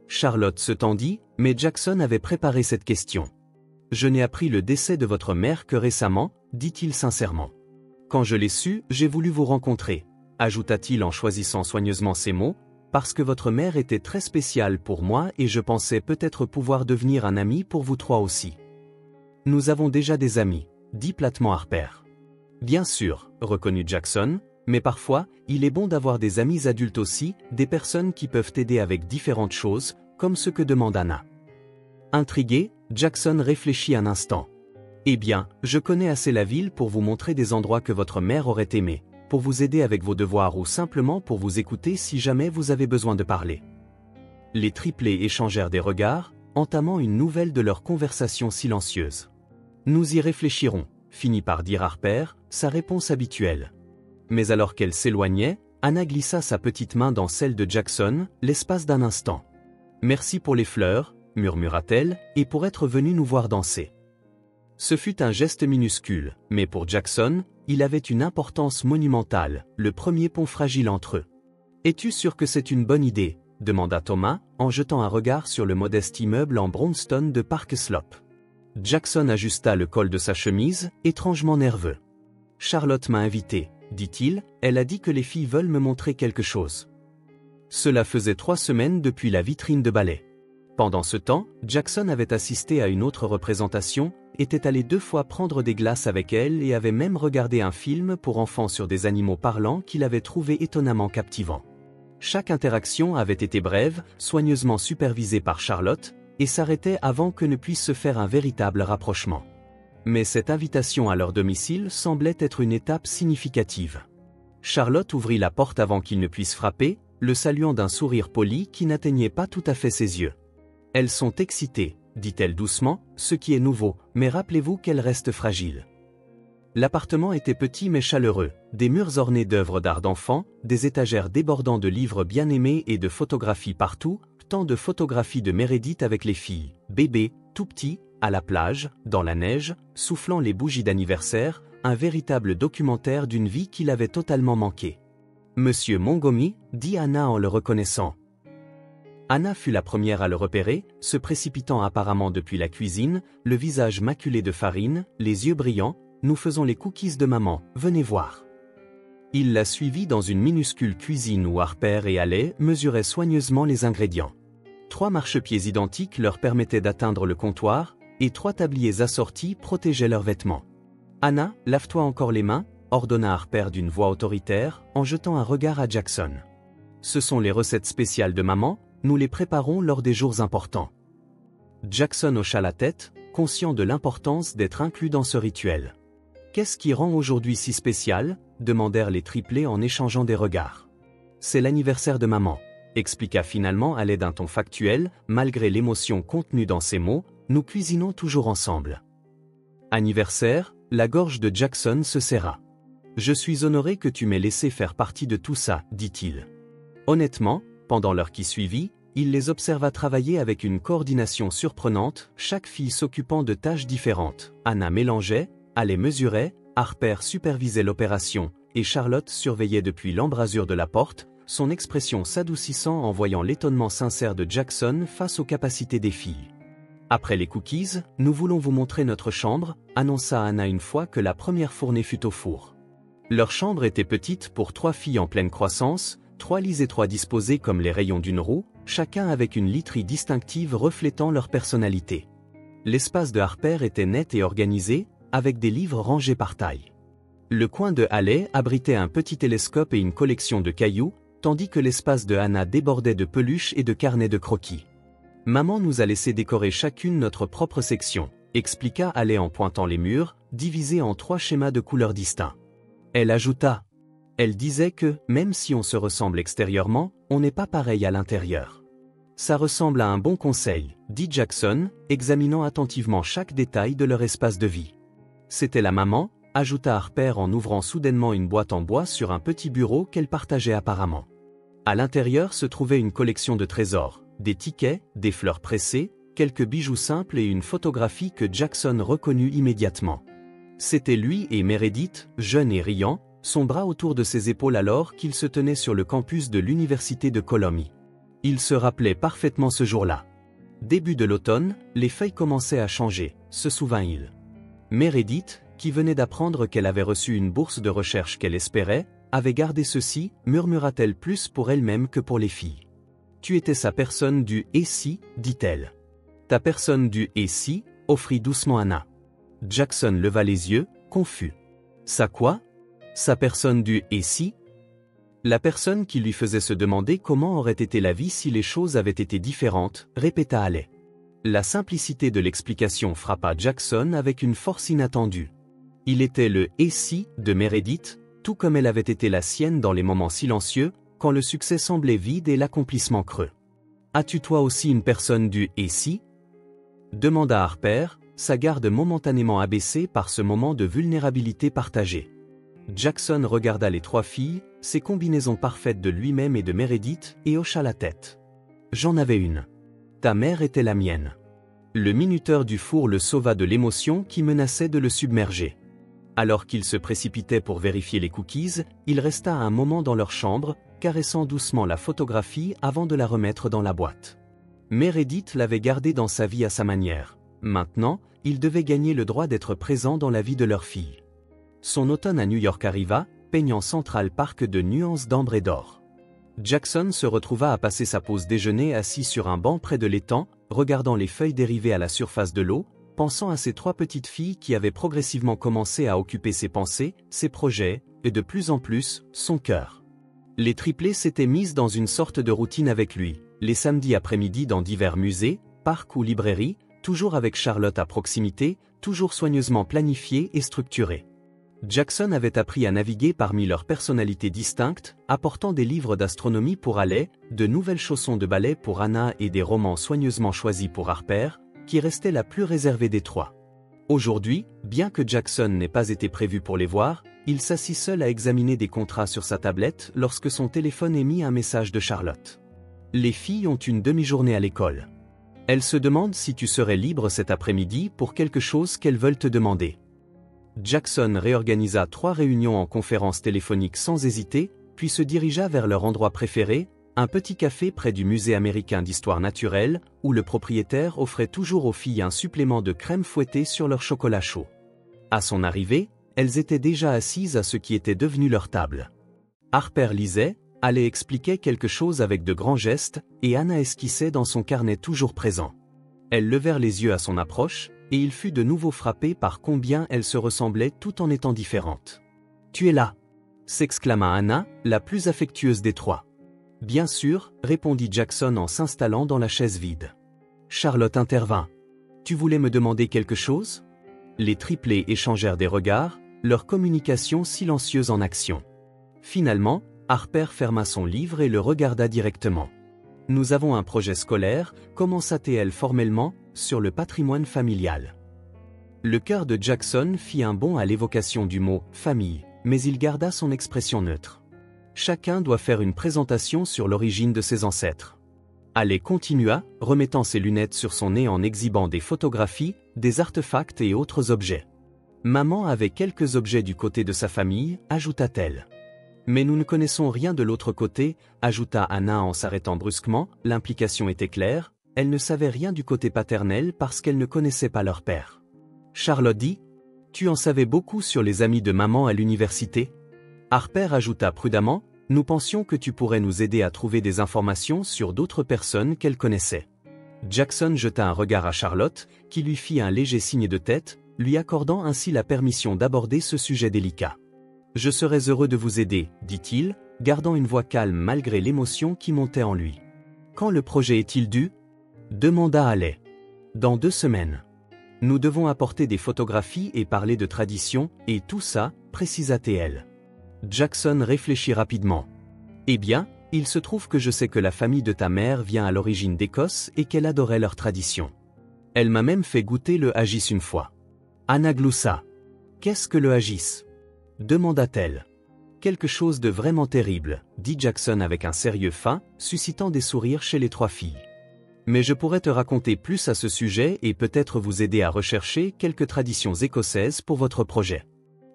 Charlotte se tendit, mais Jackson avait préparé cette question. « Je n'ai appris le décès de votre mère que récemment, » dit-il sincèrement. « Quand je l'ai su, j'ai voulu vous rencontrer, » ajouta-t-il en choisissant soigneusement ses mots, « parce que votre mère était très spéciale pour moi et je pensais peut-être pouvoir devenir un ami pour vous trois aussi. »« Nous avons déjà des amis, » dit platement Harper. « Bien sûr, » reconnut Jackson, « mais parfois, il est bon d'avoir des amis adultes aussi, des personnes qui peuvent t'aider avec différentes choses, comme ce que demande Anna. » Intrigué, Jackson réfléchit un instant. « Eh bien, je connais assez la ville pour vous montrer des endroits que votre mère aurait aimés, pour vous aider avec vos devoirs ou simplement pour vous écouter si jamais vous avez besoin de parler. » Les triplés échangèrent des regards, entamant une nouvelle de leur conversation silencieuse. « Nous y réfléchirons, » finit par dire Harper, sa réponse habituelle. Mais alors qu'elle s'éloignait, Anna glissa sa petite main dans celle de Jackson, l'espace d'un instant. « Merci pour les fleurs, » murmura-t-elle, « et pour être venue nous voir danser. » Ce fut un geste minuscule, mais pour Jackson, il avait une importance monumentale, le premier pont fragile entre eux. « Es-tu sûr que c'est une bonne idée ?» demanda Thomas, en jetant un regard sur le modeste immeuble en brownstone de Park Slope. Jackson ajusta le col de sa chemise, étrangement nerveux. « Charlotte m'a invité, » dit-il, « elle a dit que les filles veulent me montrer quelque chose. » Cela faisait 3 semaines depuis la vitrine de ballet. Pendant ce temps, Jackson avait assisté à une autre représentation, était allé 2 fois prendre des glaces avec elle et avait même regardé un film pour enfants sur des animaux parlants qu'il avait trouvé étonnamment captivant. Chaque interaction avait été brève, soigneusement supervisée par Charlotte, et s'arrêtait avant que ne puisse se faire un véritable rapprochement. Mais cette invitation à leur domicile semblait être une étape significative. Charlotte ouvrit la porte avant qu'il ne puisse frapper, le saluant d'un sourire poli qui n'atteignait pas tout à fait ses yeux. « Elles sont excitées », dit-elle doucement, ce qui est nouveau, mais rappelez-vous qu'elles restent fragiles. L'appartement était petit mais chaleureux, des murs ornés d'œuvres d'art d'enfant, des étagères débordant de livres bien aimés et de photographies partout, tant de photographies de Meredith avec les filles, bébés, tout petits, à la plage, dans la neige, soufflant les bougies d'anniversaire, un véritable documentaire d'une vie qu'il avait totalement manqué. « Monsieur Montgomery » dit Anna en le reconnaissant. Anna fut la première à le repérer, se précipitant apparemment depuis la cuisine, le visage maculé de farine, les yeux brillants. « Nous faisons les cookies de maman, venez voir. » Il la suivit dans une minuscule cuisine où Harper et Haley mesuraient soigneusement les ingrédients. 3 marchepieds identiques leur permettaient d'atteindre le comptoir, et 3 tabliers assortis protégeaient leurs vêtements. « Anna, lave-toi encore les mains » ordonna Harper d'une voix autoritaire, en jetant un regard à Jackson. « Ce sont les recettes spéciales de maman, nous les préparons lors des jours importants. » Jackson hocha la tête, conscient de l'importance d'être inclus dans ce rituel. « Qu'est-ce qui rend aujourd'hui si spécial » demandèrent les triplés en échangeant des regards. « C'est l'anniversaire de maman », expliqua finalement à l'aide d'un ton factuel, malgré l'émotion contenue dans ses mots, « nous cuisinons toujours ensemble. » Anniversaire, la gorge de Jackson se serra. « Je suis honoré que tu m'aies laissé faire partie de tout ça, dit-il. » Honnêtement, pendant l'heure qui suivit, il les observa travailler avec une coordination surprenante, chaque fille s'occupant de tâches différentes. Anna mélangeait, Haley mesurait, Harper supervisait l'opération, et Charlotte surveillait depuis l'embrasure de la porte, son expression s'adoucissant en voyant l'étonnement sincère de Jackson face aux capacités des filles. « Après les cookies, nous voulons vous montrer notre chambre », annonça Anna une fois que la première fournée fut au four. Leur chambre était petite pour 3 filles en pleine croissance, 3 lits étroits disposés comme les rayons d'une roue, chacun avec une literie distinctive reflétant leur personnalité. L'espace de Harper était net et organisé, avec des livres rangés par taille. Le coin de Haley abritait un petit télescope et une collection de cailloux, tandis que l'espace de Anna débordait de peluches et de carnets de croquis. « Maman nous a laissé décorer chacune notre propre section », expliqua Haley en pointant les murs, divisés en 3 schémas de couleurs distincts. Elle ajouta. Elle disait que, même si on se ressemble extérieurement, on n'est pas pareil à l'intérieur. « Ça ressemble à un bon conseil », dit Jackson, examinant attentivement chaque détail de leur espace de vie. C'était la maman, ajouta Harper en ouvrant soudainement une boîte en bois sur un petit bureau qu'elle partageait apparemment. À l'intérieur se trouvait une collection de trésors, des tickets, des fleurs pressées, quelques bijoux simples et une photographie que Jackson reconnut immédiatement. C'était lui et Meredith, jeune et riant, son bras autour de ses épaules alors qu'il se tenait sur le campus de l'université de Columbia. Il se rappelait parfaitement ce jour-là. Début de l'automne, les feuilles commençaient à changer, se souvint-il. Meredith, qui venait d'apprendre qu'elle avait reçu une bourse de recherche qu'elle espérait, avait gardé ceci, murmura-t-elle plus pour elle-même que pour les filles. « Tu étais sa personne du « et si », dit-elle. « Ta personne du « et si », offrit doucement Anna. Jackson leva les yeux, confus. « Ça quoi » ? Sa personne du « et si » ? La personne qui lui faisait se demander comment aurait été la vie si les choses avaient été différentes, répéta Haley. La simplicité de l'explication frappa Jackson avec une force inattendue. Il était le « et si » de Meredith, tout comme elle avait été la sienne dans les moments silencieux, quand le succès semblait vide et l'accomplissement creux. « As-tu toi aussi une personne du « et si » demanda Harper, sa garde momentanément abaissée par ce moment de vulnérabilité partagée. Jackson regarda les 3 filles, ces combinaisons parfaites de lui-même et de Meredith, et hocha la tête. « J'en avais une. Ta mère était la mienne. » Le minuteur du four le sauva de l'émotion qui menaçait de le submerger. Alors qu'il se précipitait pour vérifier les cookies, il resta un moment dans leur chambre, caressant doucement la photographie avant de la remettre dans la boîte. Meredith l'avait gardée dans sa vie à sa manière. Maintenant, il devait gagner le droit d'être présent dans la vie de leur fille. Son automne à New York arriva, peignant Central Park de nuances d'ambre et d'or. Jackson se retrouva à passer sa pause déjeuner assis sur un banc près de l'étang, regardant les feuilles dérivées à la surface de l'eau, pensant à ces 3 petites filles qui avaient progressivement commencé à occuper ses pensées, ses projets, et de plus en plus, son cœur. Les triplés s'étaient mises dans une sorte de routine avec lui, les samedis après-midi dans divers musées, parcs ou librairies, toujours avec Charlotte à proximité, toujours soigneusement planifié et structuré. Jackson avait appris à naviguer parmi leurs personnalités distinctes, apportant des livres d'astronomie pour Haley, de nouvelles chaussons de ballet pour Anna et des romans soigneusement choisis pour Harper, qui restait la plus réservée des 3. Aujourd'hui, bien que Jackson n'ait pas été prévu pour les voir, il s'assit seul à examiner des contrats sur sa tablette lorsque son téléphone émit un message de Charlotte. Les filles ont une demi-journée à l'école. Elles se demandent si tu serais libre cet après-midi pour quelque chose qu'elles veulent te demander. Jackson réorganisa 3 réunions en conférence téléphonique sans hésiter, puis se dirigea vers leur endroit préféré, un petit café près du musée américain d'histoire naturelle, où le propriétaire offrait toujours aux filles un supplément de crème fouettée sur leur chocolat chaud. À son arrivée, elles étaient déjà assises à ce qui était devenu leur table. Harper lisait, Haley expliquait quelque chose avec de grands gestes, et Anna esquissait dans son carnet toujours présent. Elles levèrent les yeux à son approche, et il fut de nouveau frappé par combien elles se ressemblaient tout en étant différentes. « Tu es là !» s'exclama Anna, la plus affectueuse des 3. « Bien sûr », répondit Jackson en s'installant dans la chaise vide. Charlotte intervint. « Tu voulais me demander quelque chose ?» Les triplés échangèrent des regards, leur communication silencieuse en action. Finalement, Harper ferma son livre et le regarda directement. « Nous avons un projet scolaire », commença-t-elle formellement, sur le patrimoine familial. Le cœur de Jackson fit un bond à l'évocation du mot « famille », mais il garda son expression neutre. Chacun doit faire une présentation sur l'origine de ses ancêtres. Haley continua, remettant ses lunettes sur son nez en exhibant des photographies, des artefacts et autres objets. Maman avait quelques objets du côté de sa famille, ajouta-t-elle. Mais nous ne connaissons rien de l'autre côté, ajouta Anna en s'arrêtant brusquement, l'implication était claire, elle ne savait rien du côté paternel parce qu'elle ne connaissait pas leur père. Charlotte dit, « Tu en savais beaucoup sur les amis de maman à l'université ?» Harper ajouta prudemment, « Nous pensions que tu pourrais nous aider à trouver des informations sur d'autres personnes qu'elle connaissait. » Jackson jeta un regard à Charlotte, qui lui fit un léger signe de tête, lui accordant ainsi la permission d'aborder ce sujet délicat. « Je serais heureux de vous aider, dit-il, gardant une voix calme malgré l'émotion qui montait en lui. « Quand le projet est-il dû ?» demanda Haley. « Dans 2 semaines. Nous devons apporter des photographies et parler de tradition, et tout ça, précisa-t-elle. Jackson réfléchit rapidement. « Eh bien, il se trouve que je sais que la famille de ta mère vient à l'origine d'Écosse et qu'elle adorait leur tradition. Elle m'a même fait goûter le haggis une fois. » Anna gloussa. « Qu'est-ce que le haggis ?» demanda-t-elle. « Quelque chose de vraiment terrible, » dit Jackson avec un sérieux fin, suscitant des sourires chez les 3 filles. « Mais je pourrais te raconter plus à ce sujet et peut-être vous aider à rechercher quelques traditions écossaises pour votre projet. »«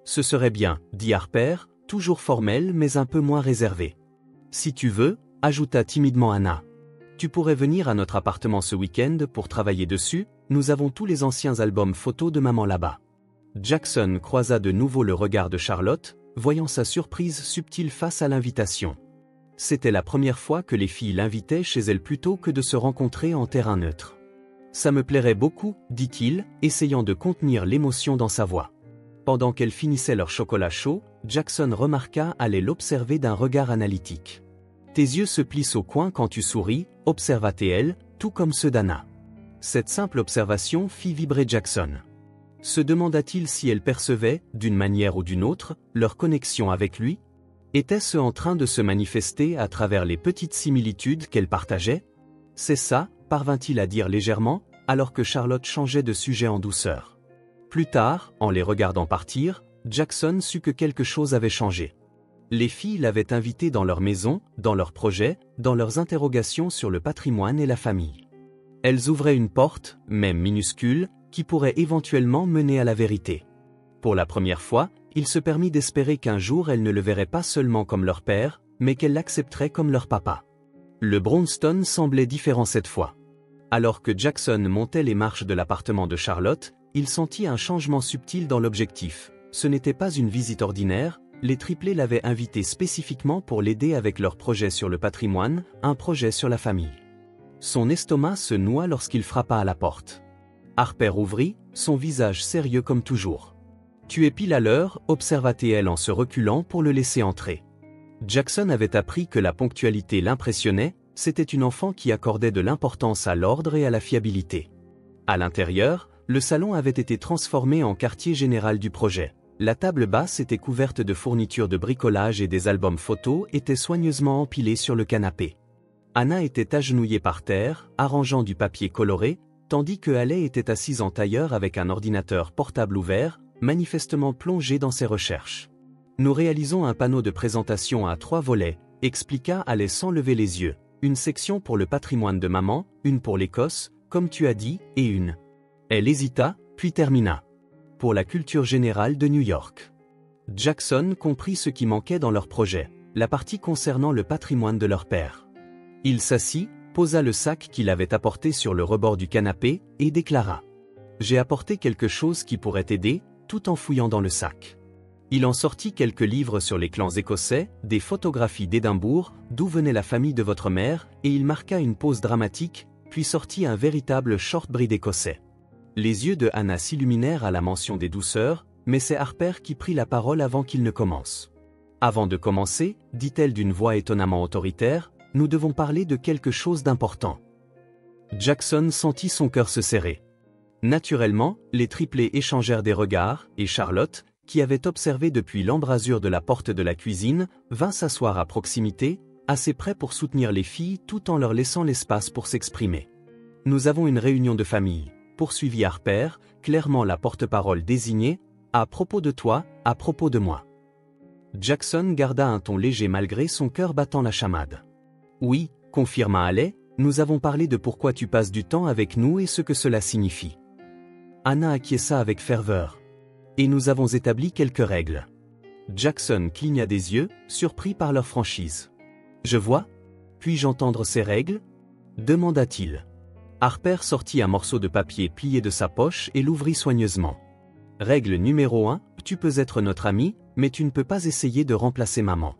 Ce serait bien, » dit Harper, toujours formel mais un peu moins réservé. « Si tu veux, » ajouta timidement Anna. « Tu pourrais venir à notre appartement ce week-end pour travailler dessus, nous avons tous les anciens albums photos de maman là-bas. » Jackson croisa de nouveau le regard de Charlotte, voyant sa surprise subtile face à l'invitation. C'était la première fois que les filles l'invitaient chez elle plutôt que de se rencontrer en terrain neutre. « Ça me plairait beaucoup, » dit-il, essayant de contenir l'émotion dans sa voix. Pendant qu'elles finissaient leur chocolat chaud, Jackson remarqua Haley l'observer d'un regard analytique. « Tes yeux se plissent au coin quand tu souris, » observa-t-elle, tout comme ceux d'Anna. Cette simple observation fit vibrer Jackson. Se demanda-t-il si elle percevait, d'une manière ou d'une autre, leur connexion avec lui? Était-ce en train de se manifester à travers les petites similitudes qu'elle partageait? C'est ça, parvint-il à dire légèrement, alors que Charlotte changeait de sujet en douceur. Plus tard, en les regardant partir, Jackson sut que quelque chose avait changé. Les filles l'avaient invité dans leur maison, dans leurs projets, dans leurs interrogations sur le patrimoine et la famille. Elles ouvraient une porte, même minuscule, qui pourrait éventuellement mener à la vérité. Pour la première fois, il se permit d'espérer qu'un jour elles ne le verraient pas seulement comme leur père, mais qu'elles l'accepteraient comme leur papa. Le brownstone semblait différent cette fois. Alors que Jackson montait les marches de l'appartement de Charlotte, il sentit un changement subtil dans l'objectif. Ce n'était pas une visite ordinaire, les triplés l'avaient invité spécifiquement pour l'aider avec leur projet sur le patrimoine, un projet sur la famille. Son estomac se noua lorsqu'il frappa à la porte. Harper ouvrit, son visage sérieux comme toujours. « Tu es pile à l'heure », observa-t-elle en se reculant pour le laisser entrer. Jackson avait appris que la ponctualité l'impressionnait, c'était une enfant qui accordait de l'importance à l'ordre et à la fiabilité. À l'intérieur, le salon avait été transformé en quartier général du projet. La table basse était couverte de fournitures de bricolage et des albums photos étaient soigneusement empilés sur le canapé. Anna était agenouillée par terre, arrangeant du papier coloré, tandis que Haley était assise en tailleur avec un ordinateur portable ouvert, manifestement plongé dans ses recherches. « Nous réalisons un panneau de présentation à 3 volets », expliqua Haley sans lever les yeux. « Une section pour le patrimoine de maman, une pour l'Écosse, comme tu as dit, et une. » Elle hésita, puis termina. « Pour la culture générale de New York. » Jackson comprit ce qui manquait dans leur projet, la partie concernant le patrimoine de leur père. Il s'assit, posa le sac qu'il avait apporté sur le rebord du canapé, et déclara. « J'ai apporté quelque chose qui pourrait t'aider, » tout en fouillant dans le sac. Il en sortit quelques livres sur les clans écossais, des photographies d'Édimbourg, d'où venait la famille de votre mère, et il marqua une pause dramatique, puis sortit un véritable shortbreed écossais. Les yeux de Anna s'illuminèrent à la mention des douceurs, mais c'est Harper qui prit la parole avant qu'il ne commence. « Avant de commencer, dit-elle d'une voix étonnamment autoritaire, nous devons parler de quelque chose d'important. » Jackson sentit son cœur se serrer. Naturellement, les triplés échangèrent des regards, et Charlotte, qui avait observé depuis l'embrasure de la porte de la cuisine, vint s'asseoir à proximité, assez près pour soutenir les filles tout en leur laissant l'espace pour s'exprimer. « Nous avons une réunion de famille, » poursuivit Harper, clairement la porte-parole désignée, « à propos de toi, à propos de moi. » Jackson garda un ton léger malgré son cœur battant la chamade. « Oui, » confirma Haley, « nous avons parlé de pourquoi tu passes du temps avec nous et ce que cela signifie. » Anna acquiesça avec ferveur. « Et nous avons établi quelques règles. » Jackson cligna des yeux, surpris par leur franchise. « Je vois. Puis-je entendre ces règles ?» demanda-t-il. Harper sortit un morceau de papier plié de sa poche et l'ouvrit soigneusement. « Règle numéro 1, tu peux être notre ami, mais tu ne peux pas essayer de remplacer maman. »«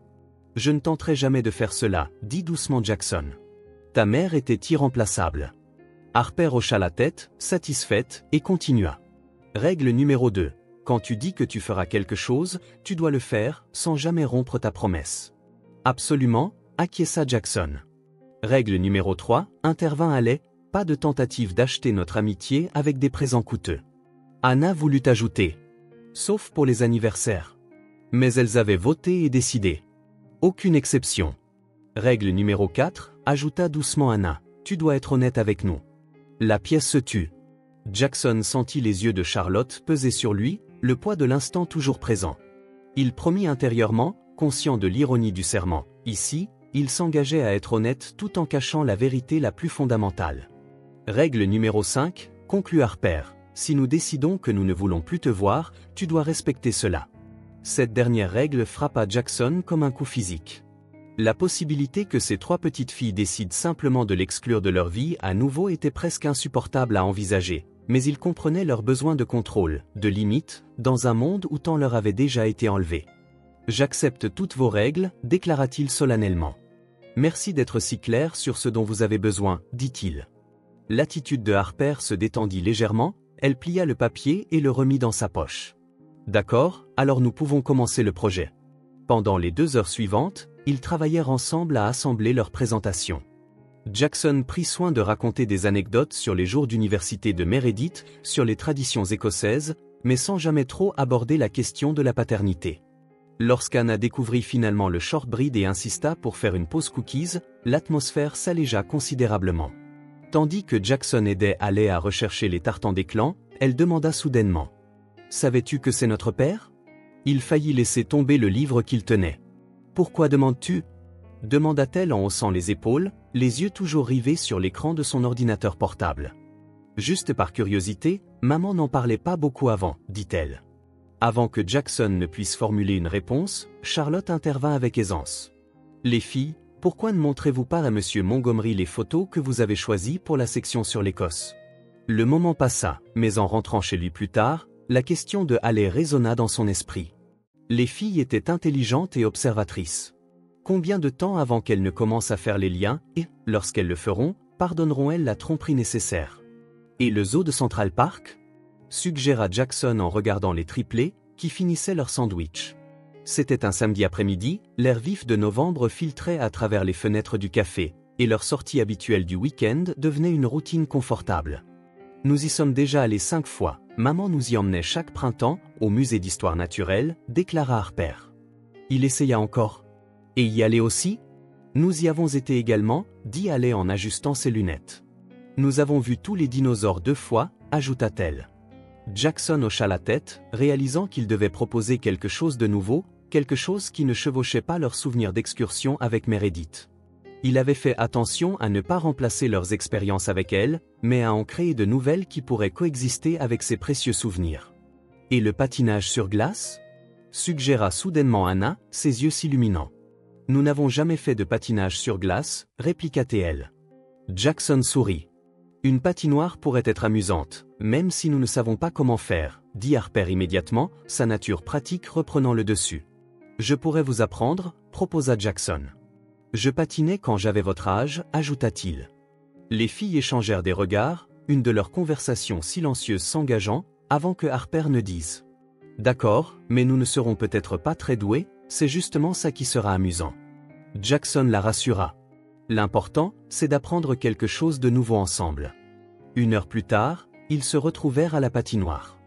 Je ne tenterai jamais de faire cela, » dit doucement Jackson. « Ta mère était irremplaçable. » Harper hocha la tête, satisfaite, et continua. « Règle numéro 2. Quand tu dis que tu feras quelque chose, tu dois le faire, sans jamais rompre ta promesse. »« Absolument, » acquiesça Jackson. « Règle numéro 3, intervint Haley, pas de tentative d'acheter notre amitié avec des présents coûteux. » Anna voulut ajouter. « Sauf pour les anniversaires. » Mais elles avaient voté et décidé. Aucune exception. Règle numéro 4, ajouta doucement Anna. « Tu dois être honnête avec nous. » La pièce se tut. Jackson sentit les yeux de Charlotte peser sur lui, le poids de l'instant toujours présent. Il promit intérieurement, conscient de l'ironie du serment. Ici, il s'engageait à être honnête tout en cachant la vérité la plus fondamentale. Règle numéro 5, conclut Harper. Si nous décidons que nous ne voulons plus te voir, tu dois respecter cela. Cette dernière règle frappa Jackson comme un coup physique. La possibilité que ces 3 petites filles décident simplement de l'exclure de leur vie à nouveau était presque insupportable à envisager, mais il comprenait leur besoin de contrôle, de limite, dans un monde où tant leur avait déjà été enlevé. « J'accepte toutes vos règles, » déclara-t-il solennellement. « Merci d'être si clair sur ce dont vous avez besoin, » dit-il. L'attitude de Harper se détendit légèrement, elle plia le papier et le remit dans sa poche. « D'accord, alors nous pouvons commencer le projet. » Pendant les 2 heures suivantes, ils travaillèrent ensemble à assembler leur présentation. Jackson prit soin de raconter des anecdotes sur les jours d'université de Meredith, sur les traditions écossaises, mais sans jamais trop aborder la question de la paternité. Lorsqu'Anna découvrit finalement le shortbread et insista pour faire une pause cookies, l'atmosphère s'allégea considérablement. Tandis que Jackson aidait Haley à rechercher les tartans des clans, elle demanda soudainement. « Savais-tu que c'est notre père ?» Il faillit laisser tomber le livre qu'il tenait. « Pourquoi demandes-tu » demanda-t-elle en haussant les épaules, les yeux toujours rivés sur l'écran de son ordinateur portable. « Juste par curiosité, maman n'en parlait pas beaucoup avant, » dit-elle. Avant que Jackson ne puisse formuler une réponse, Charlotte intervint avec aisance. « Les filles, pourquoi ne montrez-vous pas à Monsieur Montgomery les photos que vous avez choisies pour la section sur l'Écosse ?» Le moment passa, mais en rentrant chez lui plus tard, la question de Haley résonna dans son esprit. Les filles étaient intelligentes et observatrices. Combien de temps avant qu'elles ne commencent à faire les liens et, lorsqu'elles le feront, pardonneront-elles la tromperie nécessaire? Et le zoo de Central Park? Suggéra Jackson en regardant les triplés, qui finissaient leur sandwich. C'était un samedi après-midi, l'air vif de novembre filtrait à travers les fenêtres du café, et leur sortie habituelle du week-end devenait une routine confortable. Nous y sommes déjà allés 5 fois, maman nous y emmenait chaque printemps, au musée d'histoire naturelle, déclara Harper. Il essaya encore. Et y aller aussi? Nous y avons été également, dit Haley en ajustant ses lunettes. Nous avons vu tous les dinosaures 2 fois, ajouta-t-elle. Jackson hocha la tête, réalisant qu'il devait proposer quelque chose de nouveau, quelque chose qui ne chevauchait pas leurs souvenirs d'excursion avec Meredith. Il avait fait attention à ne pas remplacer leurs expériences avec elle, mais à en créer de nouvelles qui pourraient coexister avec ses précieux souvenirs. Et le patinage sur glace? Suggéra soudainement Anna, ses yeux s'illuminant. Nous n'avons jamais fait de patinage sur glace, répliqua-t-elle. Jackson sourit. Une patinoire pourrait être amusante, même si nous ne savons pas comment faire, dit Harper immédiatement, sa nature pratique reprenant le dessus. Je pourrais vous apprendre, proposa Jackson. Je patinais quand j'avais votre âge, ajouta-t-il. Les filles échangèrent des regards, une de leurs conversations silencieuses s'engageant, avant que Harper ne dise. D'accord, mais nous ne serons peut-être pas très doués, c'est justement ça qui sera amusant. Jackson la rassura. L'important, c'est d'apprendre quelque chose de nouveau ensemble. 1 heure plus tard, ils se retrouvèrent à la patinoire.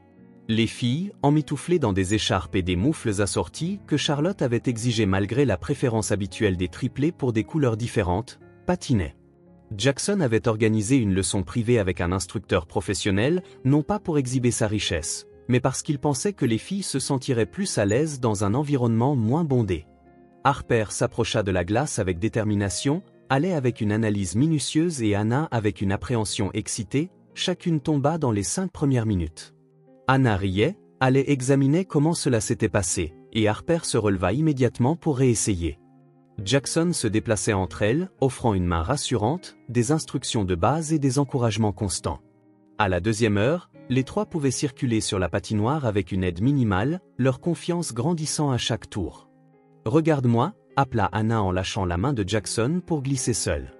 Les filles, emmitouflées dans des écharpes et des moufles assortis que Charlotte avait exigées malgré la préférence habituelle des triplés pour des couleurs différentes, patinaient. Jackson avait organisé une leçon privée avec un instructeur professionnel, non pas pour exhiber sa richesse, mais parce qu'il pensait que les filles se sentiraient plus à l'aise dans un environnement moins bondé. Harper s'approcha de la glace avec détermination, Haley avec une analyse minutieuse et Anna avec une appréhension excitée, chacune tomba dans les 5 premières minutes. Anna riait, Haley examinait comment cela s'était passé, et Harper se releva immédiatement pour réessayer. Jackson se déplaçait entre elles, offrant une main rassurante, des instructions de base et des encouragements constants. À la 2e heure, les 3 pouvaient circuler sur la patinoire avec une aide minimale, leur confiance grandissant à chaque tour. « Regarde-moi » appela Anna en lâchant la main de Jackson pour glisser seule.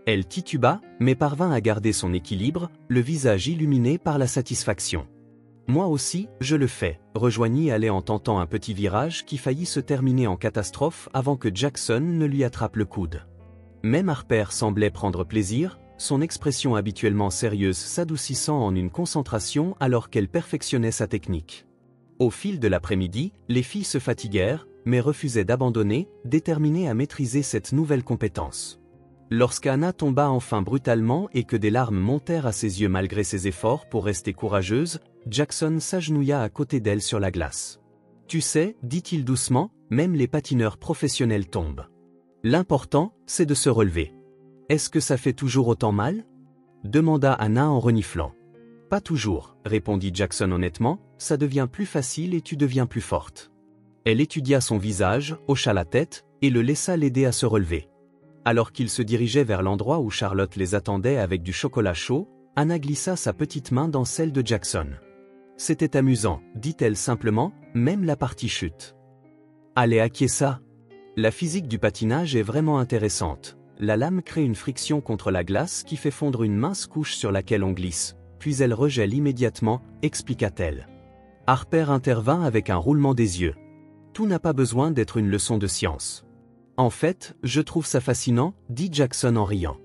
Elle tituba, mais parvint à garder son équilibre, le visage illuminé par la satisfaction. « Moi aussi, je le fais », rejoignit Haley en tentant un petit virage qui faillit se terminer en catastrophe avant que Jackson ne lui attrape le coude. Même Harper semblait prendre plaisir, son expression habituellement sérieuse s'adoucissant en une concentration alors qu'elle perfectionnait sa technique. Au fil de l'après-midi, les filles se fatiguèrent, mais refusaient d'abandonner, déterminées à maîtriser cette nouvelle compétence. Lorsqu'Anna tomba enfin brutalement et que des larmes montèrent à ses yeux malgré ses efforts pour rester courageuse, Jackson s'agenouilla à côté d'elle sur la glace. « Tu sais, dit-il doucement, même les patineurs professionnels tombent. L'important, c'est de se relever. » « Est-ce que ça fait toujours autant mal ?» demanda Anna en reniflant. « Pas toujours, » répondit Jackson honnêtement, « ça devient plus facile et tu deviens plus forte. » Elle étudia son visage, hocha la tête, et le laissa l'aider à se relever. Alors qu'ils se dirigeaient vers l'endroit où Charlotte les attendait avec du chocolat chaud, Anna glissa sa petite main dans celle de Jackson. « C'était amusant, dit-elle simplement, même la partie chute. » Allez acquiesça. La physique du patinage est vraiment intéressante. La lame crée une friction contre la glace qui fait fondre une mince couche sur laquelle on glisse, puis elle regèle immédiatement, expliqua-t-elle. Harper intervint avec un roulement des yeux. Tout n'a pas besoin d'être une leçon de science. En fait, je trouve ça fascinant, dit Jackson en riant.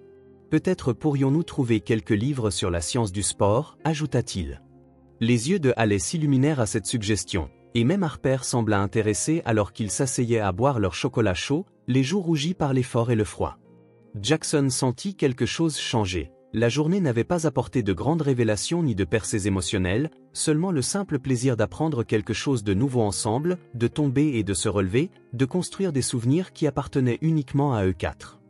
Peut-être pourrions-nous trouver quelques livres sur la science du sport, ajouta-t-il. Les yeux de Haley s'illuminèrent à cette suggestion, et même Harper sembla intéressé alors qu'ils s'asseyaient à boire leur chocolat chaud, les joues rougies par l'effort et le froid. Jackson sentit quelque chose changer. La journée n'avait pas apporté de grandes révélations ni de percées émotionnelles, seulement le simple plaisir d'apprendre quelque chose de nouveau ensemble, de tomber et de se relever, de construire des souvenirs qui appartenaient uniquement à eux 4.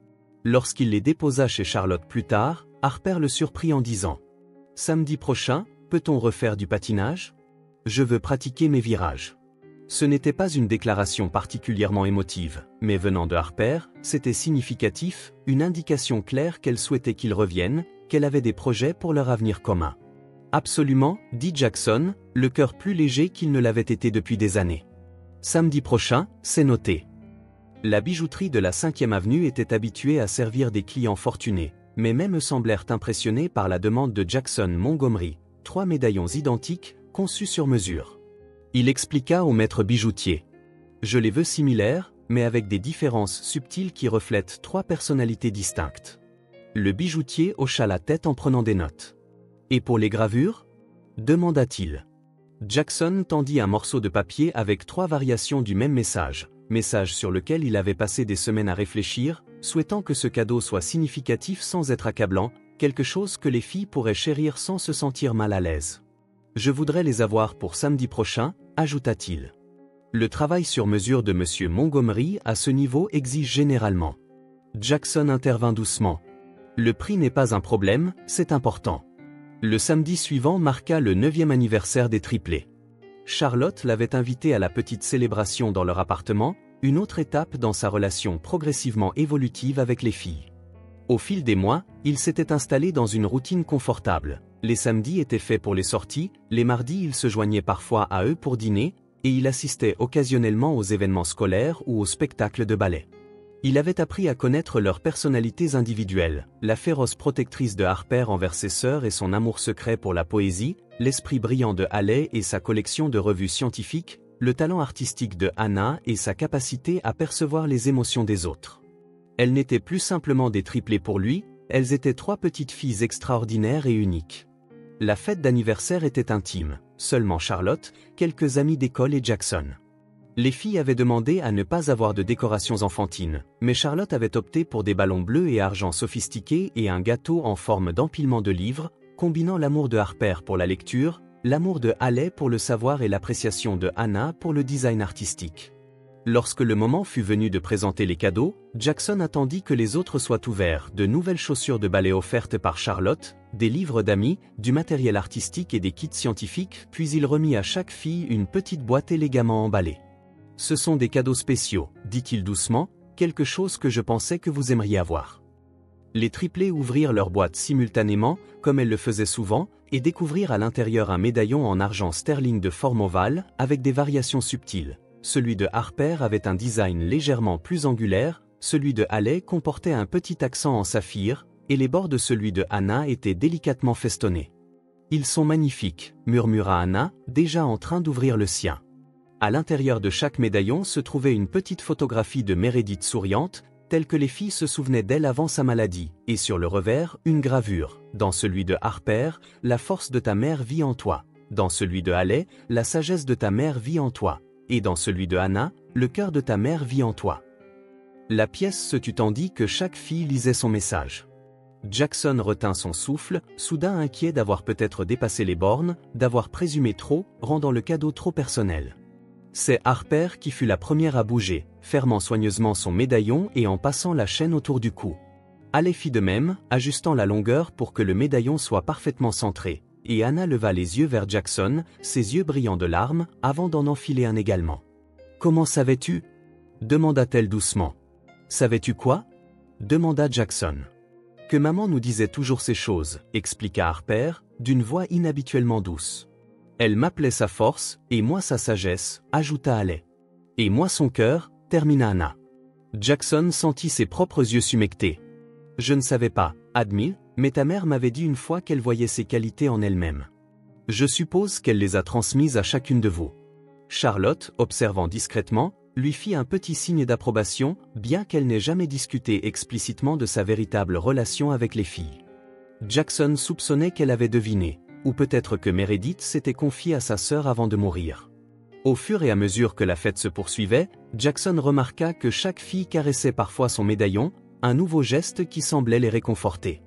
Lorsqu'il les déposa chez Charlotte plus tard, Harper le surprit en disant « Samedi prochain, peut-on refaire du patinage ? Je veux pratiquer mes virages. » Ce n'était pas une déclaration particulièrement émotive, mais venant de Harper, c'était significatif, une indication claire qu'elle souhaitait qu'ils reviennent, qu'elle avait des projets pour leur avenir commun. Absolument, dit Jackson, le cœur plus léger qu'il ne l'avait été depuis des années. Samedi prochain, c'est noté. La bijouterie de la 5e avenue était habituée à servir des clients fortunés, mais même semblèrent impressionnés par la demande de Jackson Montgomery, 3 médaillons identiques, conçus sur mesure. Il expliqua au maître bijoutier. Je les veux similaires, mais avec des différences subtiles qui reflètent 3 personnalités distinctes. Le bijoutier hocha la tête en prenant des notes. Et pour les gravures ? Demanda-t-il. Jackson tendit un morceau de papier avec 3 variations du même message sur lequel il avait passé des semaines à réfléchir, souhaitant que ce cadeau soit significatif sans être accablant, quelque chose que les filles pourraient chérir sans se sentir mal à l'aise. Je voudrais les avoir pour samedi prochain, ajouta-t-il. Le travail sur mesure de M. Montgomery à ce niveau exige généralement. Jackson intervint doucement. Le prix n'est pas un problème, c'est important. Le samedi suivant marqua le 9e anniversaire des triplés. Charlotte l'avait invité à la petite célébration dans leur appartement, une autre étape dans sa relation progressivement évolutive avec les filles. Au fil des mois, il s'était installé dans une routine confortable. Les samedis étaient faits pour les sorties, les mardis il se joignait parfois à eux pour dîner, et il assistait occasionnellement aux événements scolaires ou aux spectacles de ballet. Il avait appris à connaître leurs personnalités individuelles, la féroce protectrice de Harper envers ses sœurs et son amour secret pour la poésie, l'esprit brillant de Halley et sa collection de revues scientifiques, le talent artistique de Hannah et sa capacité à percevoir les émotions des autres. Elles n'étaient plus simplement des triplés pour lui, elles étaient 3 petites filles extraordinaires et uniques. La fête d'anniversaire était intime, seulement Charlotte, quelques amis d'école et Jackson. Les filles avaient demandé à ne pas avoir de décorations enfantines, mais Charlotte avait opté pour des ballons bleus et argent sophistiqués et un gâteau en forme d'empilement de livres, combinant l'amour de Harper pour la lecture, l'amour de Halley pour le savoir et l'appréciation de Hannah pour le design artistique. Lorsque le moment fut venu de présenter les cadeaux, Jackson attendit que les autres soient ouverts, de nouvelles chaussures de ballet offertes par Charlotte, des livres d'amis, du matériel artistique et des kits scientifiques, puis il remit à chaque fille une petite boîte élégamment emballée. Ce sont des cadeaux spéciaux, dit-il doucement, quelque chose que je pensais que vous aimeriez avoir. Les triplés ouvrirent leur boîte simultanément, comme elles le faisaient souvent, et découvrirent à l'intérieur un médaillon en argent sterling de forme ovale, avec des variations subtiles. Celui de Harper avait un design légèrement plus angulaire, celui de Halley comportait un petit accent en saphir, et les bords de celui de Hannah étaient délicatement festonnés. « Ils sont magnifiques », murmura Hannah, déjà en train d'ouvrir le sien. À l'intérieur de chaque médaillon se trouvait une petite photographie de Meredith souriante, telle que les filles se souvenaient d'elle avant sa maladie, et sur le revers, une gravure. Dans celui de Harper, « La force de ta mère vit en toi ». Dans celui de Halley, « La sagesse de ta mère vit en toi ». Et dans celui de Hannah, « Le cœur de ta mère vit en toi ». La pièce se tut tandis que chaque fille lisait son message. Jackson retint son souffle, soudain inquiet d'avoir peut-être dépassé les bornes, d'avoir présumé trop, rendant le cadeau trop personnel. C'est Harper qui fut la première à bouger, fermant soigneusement son médaillon et en passant la chaîne autour du cou. Halley fit de même, ajustant la longueur pour que le médaillon soit parfaitement centré, et Hannah leva les yeux vers Jackson, ses yeux brillants de larmes, avant d'en enfiler un également. « Comment savais-tu » demanda-t-elle doucement. « Savais-tu quoi » demanda Jackson. « Que maman nous disait toujours ces choses, » expliqua Harper, d'une voix inhabituellement douce. Elle m'appelait sa force, et moi sa sagesse, ajouta Halley. Et moi son cœur, termina Hannah. Jackson sentit ses propres yeux s'humecter. Je ne savais pas, admis, mais ta mère m'avait dit une fois qu'elle voyait ces qualités en elle-même. Je suppose qu'elle les a transmises à chacune de vous. Charlotte, observant discrètement, lui fit un petit signe d'approbation, bien qu'elle n'ait jamais discuté explicitement de sa véritable relation avec les filles. Jackson soupçonnait qu'elle avait deviné. Ou peut-être que Meredith s'était confiée à sa sœur avant de mourir. Au fur et à mesure que la fête se poursuivait, Jackson remarqua que chaque fille caressait parfois son médaillon, un nouveau geste qui semblait les réconforter.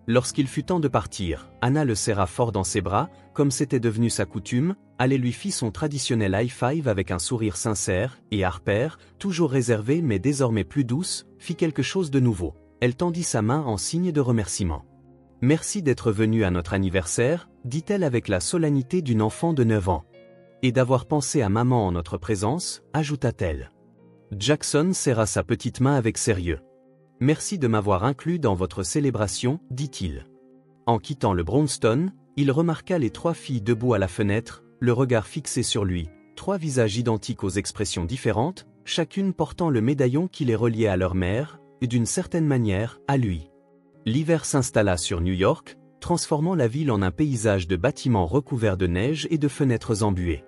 Lorsqu'il fut temps de partir, Hannah le serra fort dans ses bras, comme c'était devenu sa coutume, Halley lui fit son traditionnel high-five avec un sourire sincère, et Harper, toujours réservée mais désormais plus douce, fit quelque chose de nouveau. Elle tendit sa main en signe de remerciement. « Merci d'être venu à notre anniversaire », dit-elle avec la solennité d'une enfant de 9 ans. « Et d'avoir pensé à maman en notre présence », ajouta-t-elle. Jackson serra sa petite main avec sérieux. « Merci de m'avoir inclus dans votre célébration », dit-il. En quittant le brownstone, il remarqua les 3 filles debout à la fenêtre, le regard fixé sur lui, 3 visages identiques aux expressions différentes, chacune portant le médaillon qui les reliait à leur mère, et d'une certaine manière, à lui. L'hiver s'installa sur New York, transformant la ville en un paysage de bâtiments recouverts de neige et de fenêtres embuées.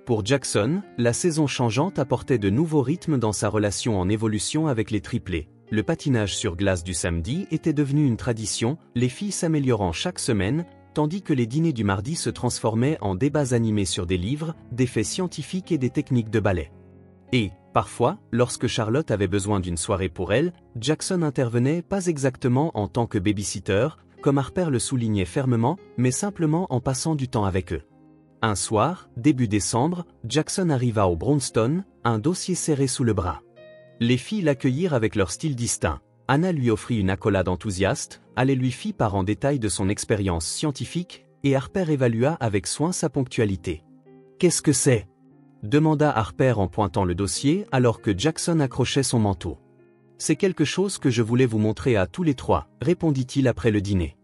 Pour Jackson, la saison changeante apportait de nouveaux rythmes dans sa relation en évolution avec les triplés. Le patinage sur glace du samedi était devenu une tradition, les filles s'améliorant chaque semaine, tandis que les dîners du mardi se transformaient en débats animés sur des livres, des faits scientifiques et des techniques de ballet. Et, parfois, lorsque Charlotte avait besoin d'une soirée pour elle, Jackson intervenait pas exactement en tant que babysitter, comme Harper le soulignait fermement, mais simplement en passant du temps avec eux. Un soir, début décembre, Jackson arriva au Brownstone, un dossier serré sous le bras. Les filles l'accueillirent avec leur style distinct. Anna lui offrit une accolade enthousiaste, Allie lui fit part en détail de son expérience scientifique, et Harper évalua avec soin sa ponctualité. « Qu'est-ce que c'est » demanda Harper en pointant le dossier alors que Jackson accrochait son manteau. « C'est quelque chose que je voulais vous montrer à tous les trois, répondit-il après le dîner.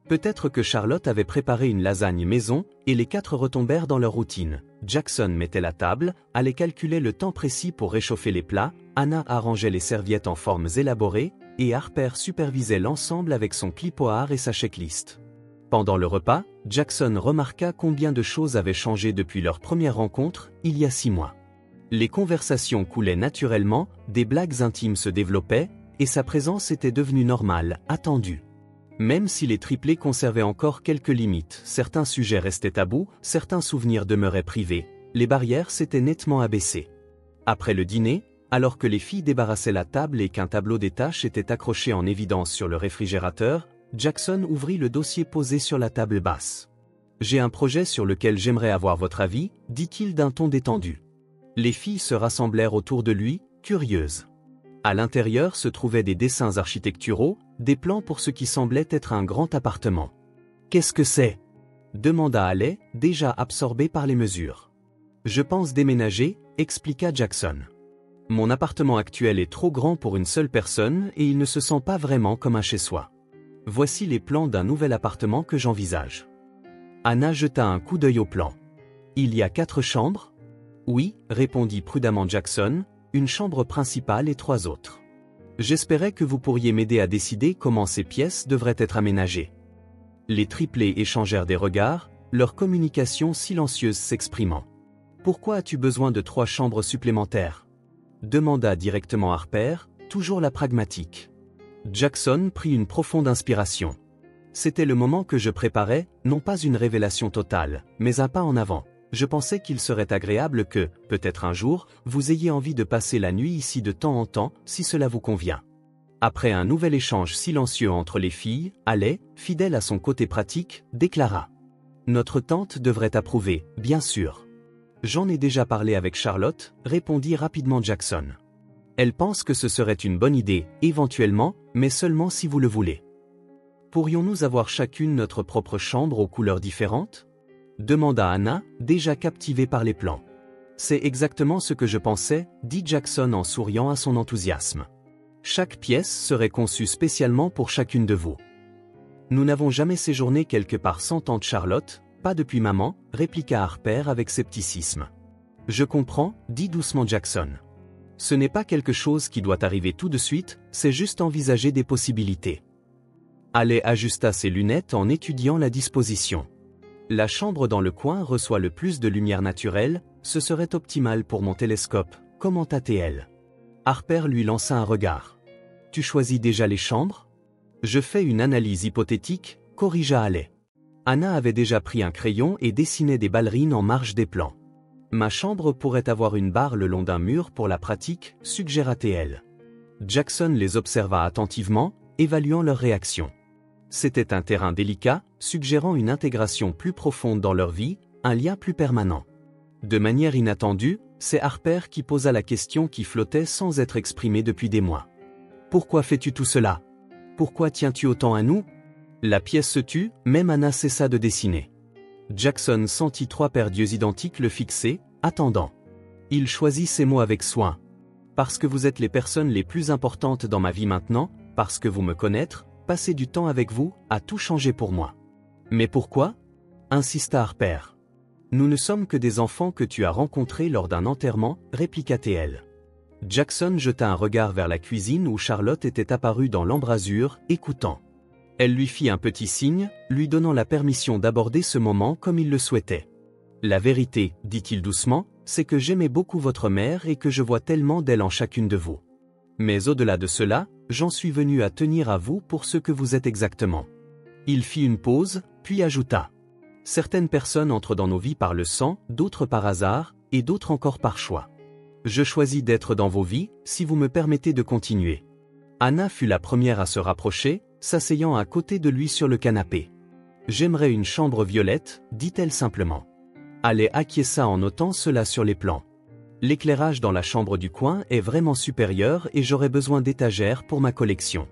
Peut-être que Charlotte avait préparé une lasagne maison, et les quatre retombèrent dans leur routine. Jackson mettait la table, allait calculer le temps précis pour réchauffer les plats, Anna arrangeait les serviettes en formes élaborées, et Harper supervisait l'ensemble avec son clipoar et sa checklist. Pendant le repas, Jackson remarqua combien de choses avaient changé depuis leur première rencontre, il y a 6 mois. Les conversations coulaient naturellement, des blagues intimes se développaient, et sa présence était devenue normale, attendue. Même si les triplés conservaient encore quelques limites, certains sujets restaient tabous, certains souvenirs demeuraient privés, les barrières s'étaient nettement abaissées. Après le dîner, alors que les filles débarrassaient la table et qu'un tableau des tâches était accroché en évidence sur le réfrigérateur, Jackson ouvrit le dossier posé sur la table basse. « J'ai un projet sur lequel j'aimerais avoir votre avis », dit-il d'un ton détendu. Les filles se rassemblèrent autour de lui, curieuses. À l'intérieur se trouvaient des dessins architecturaux, des plans pour ce qui semblait être un grand appartement. « Qu'est-ce que c'est » demanda Allie, déjà absorbée par les mesures. « Je pense déménager », expliqua Jackson. « Mon appartement actuel est trop grand pour une seule personne et il ne se sent pas vraiment comme un chez-soi. Voici les plans d'un nouvel appartement que j'envisage. » Anna jeta un coup d'œil au plan. « Il y a 4 chambres ?» « Oui, » répondit prudemment Jackson, « une chambre principale et 3 autres. J'espérais que vous pourriez m'aider à décider comment ces pièces devraient être aménagées. » Les triplés échangèrent des regards, leur communication silencieuse s'exprimant. « Pourquoi as-tu besoin de 3 chambres supplémentaires » demanda directement Harper, toujours la pragmatique. Jackson prit une profonde inspiration. C'était le moment que je préparais, non pas une révélation totale, mais un pas en avant. Je pensais qu'il serait agréable que, peut-être un jour, vous ayez envie de passer la nuit ici de temps en temps, si cela vous convient. Après un nouvel échange silencieux entre les filles, Allie, fidèle à son côté pratique, déclara. « Notre tante devrait approuver, bien sûr. » « J'en ai déjà parlé avec Charlotte, » répondit rapidement Jackson. « Elle pense que ce serait une bonne idée, éventuellement, mais seulement si vous le voulez. » « Pourrions-nous avoir chacune notre propre chambre aux couleurs différentes ?» demanda Anna, déjà captivée par les plans. « C'est exactement ce que je pensais, » dit Jackson en souriant à son enthousiasme. « Chaque pièce serait conçue spécialement pour chacune de vous. » « Nous n'avons jamais séjourné quelque part sans tante Charlotte, pas depuis maman, » répliqua Harper avec scepticisme. « Je comprends, » dit doucement Jackson. « Ce n'est pas quelque chose qui doit arriver tout de suite, c'est juste envisager des possibilités. » Allie ajusta ses lunettes en étudiant la disposition. « La chambre dans le coin reçoit le plus de lumière naturelle, ce serait optimal pour mon télescope, » commenta-t-elle. Harper lui lança un regard. « Tu choisis déjà les chambres ?» « Je fais une analyse hypothétique, » corrigea Allie. Anna avait déjà pris un crayon et dessinait des ballerines en marge des plans. « Ma chambre pourrait avoir une barre le long d'un mur pour la pratique, » suggéra-t-elle. Jackson les observa attentivement, évaluant leur réaction. C'était un terrain délicat, suggérant une intégration plus profonde dans leur vie, un lien plus permanent. De manière inattendue, c'est Harper qui posa la question qui flottait sans être exprimée depuis des mois. « Pourquoi fais-tu tout cela ? Pourquoi tiens-tu autant à nous ?» La pièce se tut, même Anna cessa de dessiner. Jackson sentit 3 paires d'yeux identiques le fixer, attendant. Il choisit ses mots avec soin. « Parce que vous êtes les personnes les plus importantes dans ma vie maintenant, parce que vous me connaître, passer du temps avec vous, a tout changé pour moi. » « Mais pourquoi ?» insista Harper. « Nous ne sommes que des enfants que tu as rencontrés lors d'un enterrement, » répliqua-t-elle. Jackson jeta un regard vers la cuisine où Charlotte était apparue dans l'embrasure, écoutant. Elle lui fit un petit signe, lui donnant la permission d'aborder ce moment comme il le souhaitait. La vérité, dit-il doucement, c'est que j'aimais beaucoup votre mère et que je vois tellement d'elle en chacune de vous. Mais au-delà de cela, j'en suis venu à tenir à vous pour ce que vous êtes exactement. Il fit une pause, puis ajouta. Certaines personnes entrent dans nos vies par le sang, d'autres par hasard, et d'autres encore par choix. Je choisis d'être dans vos vies, si vous me permettez de continuer. Anna fut la première à se rapprocher, s'asseyant à côté de lui sur le canapé. J'aimerais une chambre violette, dit-elle simplement. Ale acquiesça en notant cela sur les plans. L'éclairage dans la chambre du coin est vraiment supérieur et j'aurais besoin d'étagères pour ma collection.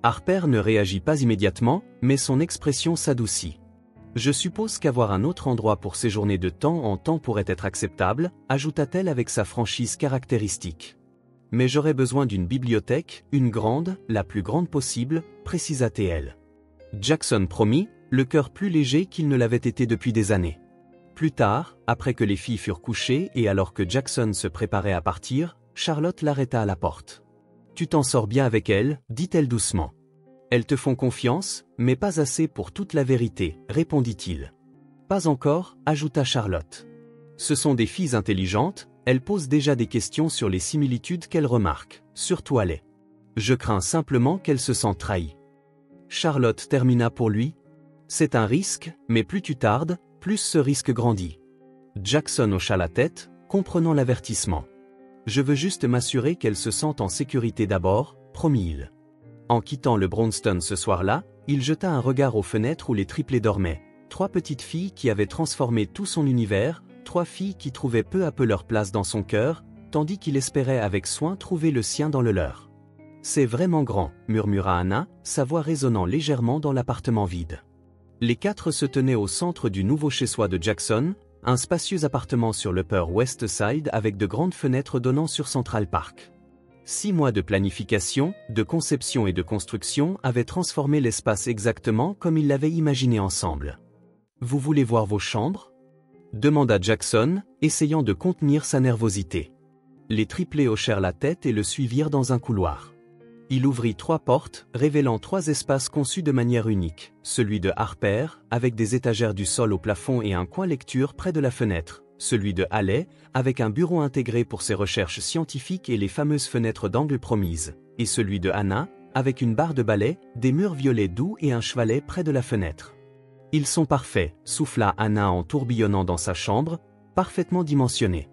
Harper ne réagit pas immédiatement, mais son expression s'adoucit. Je suppose qu'avoir un autre endroit pour séjourner de temps en temps pourrait être acceptable, ajouta-t-elle avec sa franchise caractéristique. Mais j'aurais besoin d'une bibliothèque, une grande, la plus grande possible, précisa-t-elle. Jackson promit, le cœur plus léger qu'il ne l'avait été depuis des années. Plus tard, après que les filles furent couchées et alors que Jackson se préparait à partir, Charlotte l'arrêta à la porte. « Tu t'en sors bien avec elles, dit-elle doucement. Elles te font confiance, mais pas assez pour toute la vérité, répondit-il. Pas encore, ajouta Charlotte. Ce sont des filles intelligentes, elles posent déjà des questions sur les similitudes qu'elles remarquent, surtout Ale. Je crains simplement qu'elle se sente trahie. Charlotte termina pour lui. C'est un risque, mais plus tu tardes, plus ce risque grandit. Jackson hocha la tête, comprenant l'avertissement. Je veux juste m'assurer qu'elle se sente en sécurité d'abord, promit-il. En quittant le Brownstone ce soir-là, il jeta un regard aux fenêtres où les triplés dormaient. 3 petites filles qui avaient transformé tout son univers, 3 filles qui trouvaient peu à peu leur place dans son cœur, tandis qu'il espérait avec soin trouver le sien dans le leur. C'est vraiment grand, murmura Anna, sa voix résonnant légèrement dans l'appartement vide. Les 4 se tenaient au centre du nouveau chez-soi de Jackson, un spacieux appartement sur l'Upper West Side avec de grandes fenêtres donnant sur Central Park. 6 mois de planification, de conception et de construction avaient transformé l'espace exactement comme ils l'avaient imaginé ensemble. « Vous voulez voir vos chambres ?» demanda Jackson, essayant de contenir sa nervosité. Les triplés hochèrent la tête et le suivirent dans un couloir. Il ouvrit 3 portes, révélant 3 espaces conçus de manière unique, celui de Harper, avec des étagères du sol au plafond et un coin lecture près de la fenêtre, celui de Ale, avec un bureau intégré pour ses recherches scientifiques et les fameuses fenêtres d'angle promises, et celui de Anna, avec une barre de balai, des murs violets doux et un chevalet près de la fenêtre. « Ils sont parfaits », souffla Anna en tourbillonnant dans sa chambre, parfaitement dimensionnée.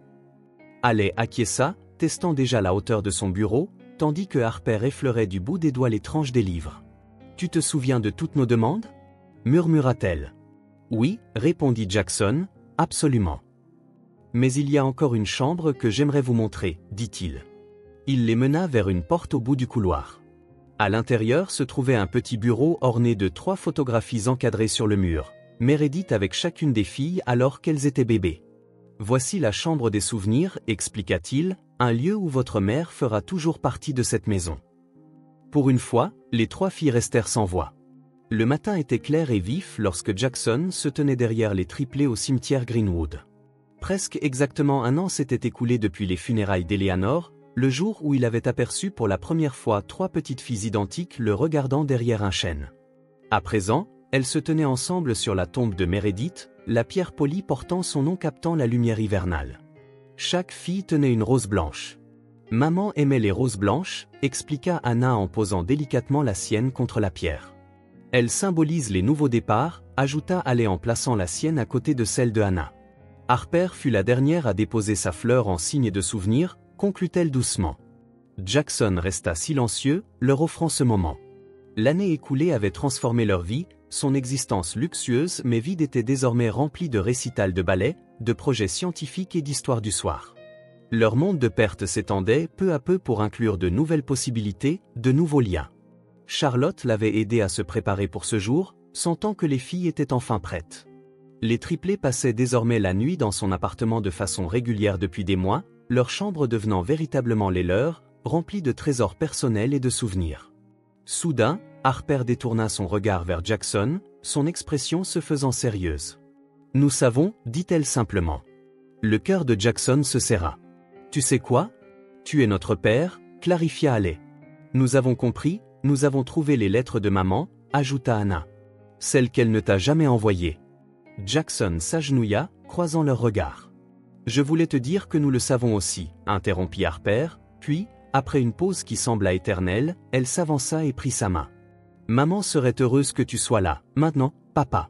Ale acquiesça, testant déjà la hauteur de son bureau, tandis que Harper effleurait du bout des doigts les tranches des livres. « Tu te souviens de toutes nos demandes » murmura-t-elle. « Oui, répondit Jackson, absolument. Mais il y a encore une chambre que j'aimerais vous montrer, dit-il. Il les mena vers une porte au bout du couloir. À l'intérieur se trouvait un petit bureau orné de 3 photographies encadrées sur le mur, Meredith avec chacune des filles alors qu'elles étaient bébés. Voici la chambre des souvenirs, expliqua-t-il, un lieu où votre mère fera toujours partie de cette maison. Pour une fois, les 3 filles restèrent sans voix. Le matin était clair et vif lorsque Jackson se tenait derrière les triplés au cimetière Greenwood. Presque exactement 1 an s'était écoulé depuis les funérailles d'Eleanor, le jour où il avait aperçu pour la première fois 3 petites filles identiques le regardant derrière un chêne. À présent, elles se tenaient ensemble sur la tombe de Meredith, la pierre polie portant son nom captant la lumière hivernale. Chaque fille tenait une rose blanche. « Maman aimait les roses blanches », expliqua Anna en posant délicatement la sienne contre la pierre. « Elle symbolise les nouveaux départs », ajouta Ale en plaçant la sienne à côté de celle de Anna. Harper fut la dernière à déposer sa fleur en signe de souvenir, conclut-elle doucement. Jackson resta silencieux, leur offrant ce moment. L'année écoulée avait transformé leur vie, son existence luxueuse mais vide était désormais remplie de récitals de ballet, de projets scientifiques et d'histoires du soir. Leur monde de pertes s'étendait peu à peu pour inclure de nouvelles possibilités, de nouveaux liens. Charlotte l'avait aidé à se préparer pour ce jour, sentant que les filles étaient enfin prêtes. Les triplés passaient désormais la nuit dans son appartement de façon régulière depuis des mois, leur chambre devenant véritablement les leurs, remplie de trésors personnels et de souvenirs. Soudain, Harper détourna son regard vers Jackson, son expression se faisant sérieuse. « Nous savons, dit-elle simplement. » Le cœur de Jackson se serra. « Tu sais quoi ? Tu es notre père, clarifia Ale. Nous avons compris, nous avons trouvé les lettres de maman, ajouta Anna. Celle qu'elle ne t'a jamais envoyée. Jackson s'agenouilla, croisant leurs regards. Je voulais te dire que nous le savons aussi, interrompit Harper, puis, après une pause qui sembla éternelle, elle s'avança et prit sa main. Maman serait heureuse que tu sois là, maintenant, papa.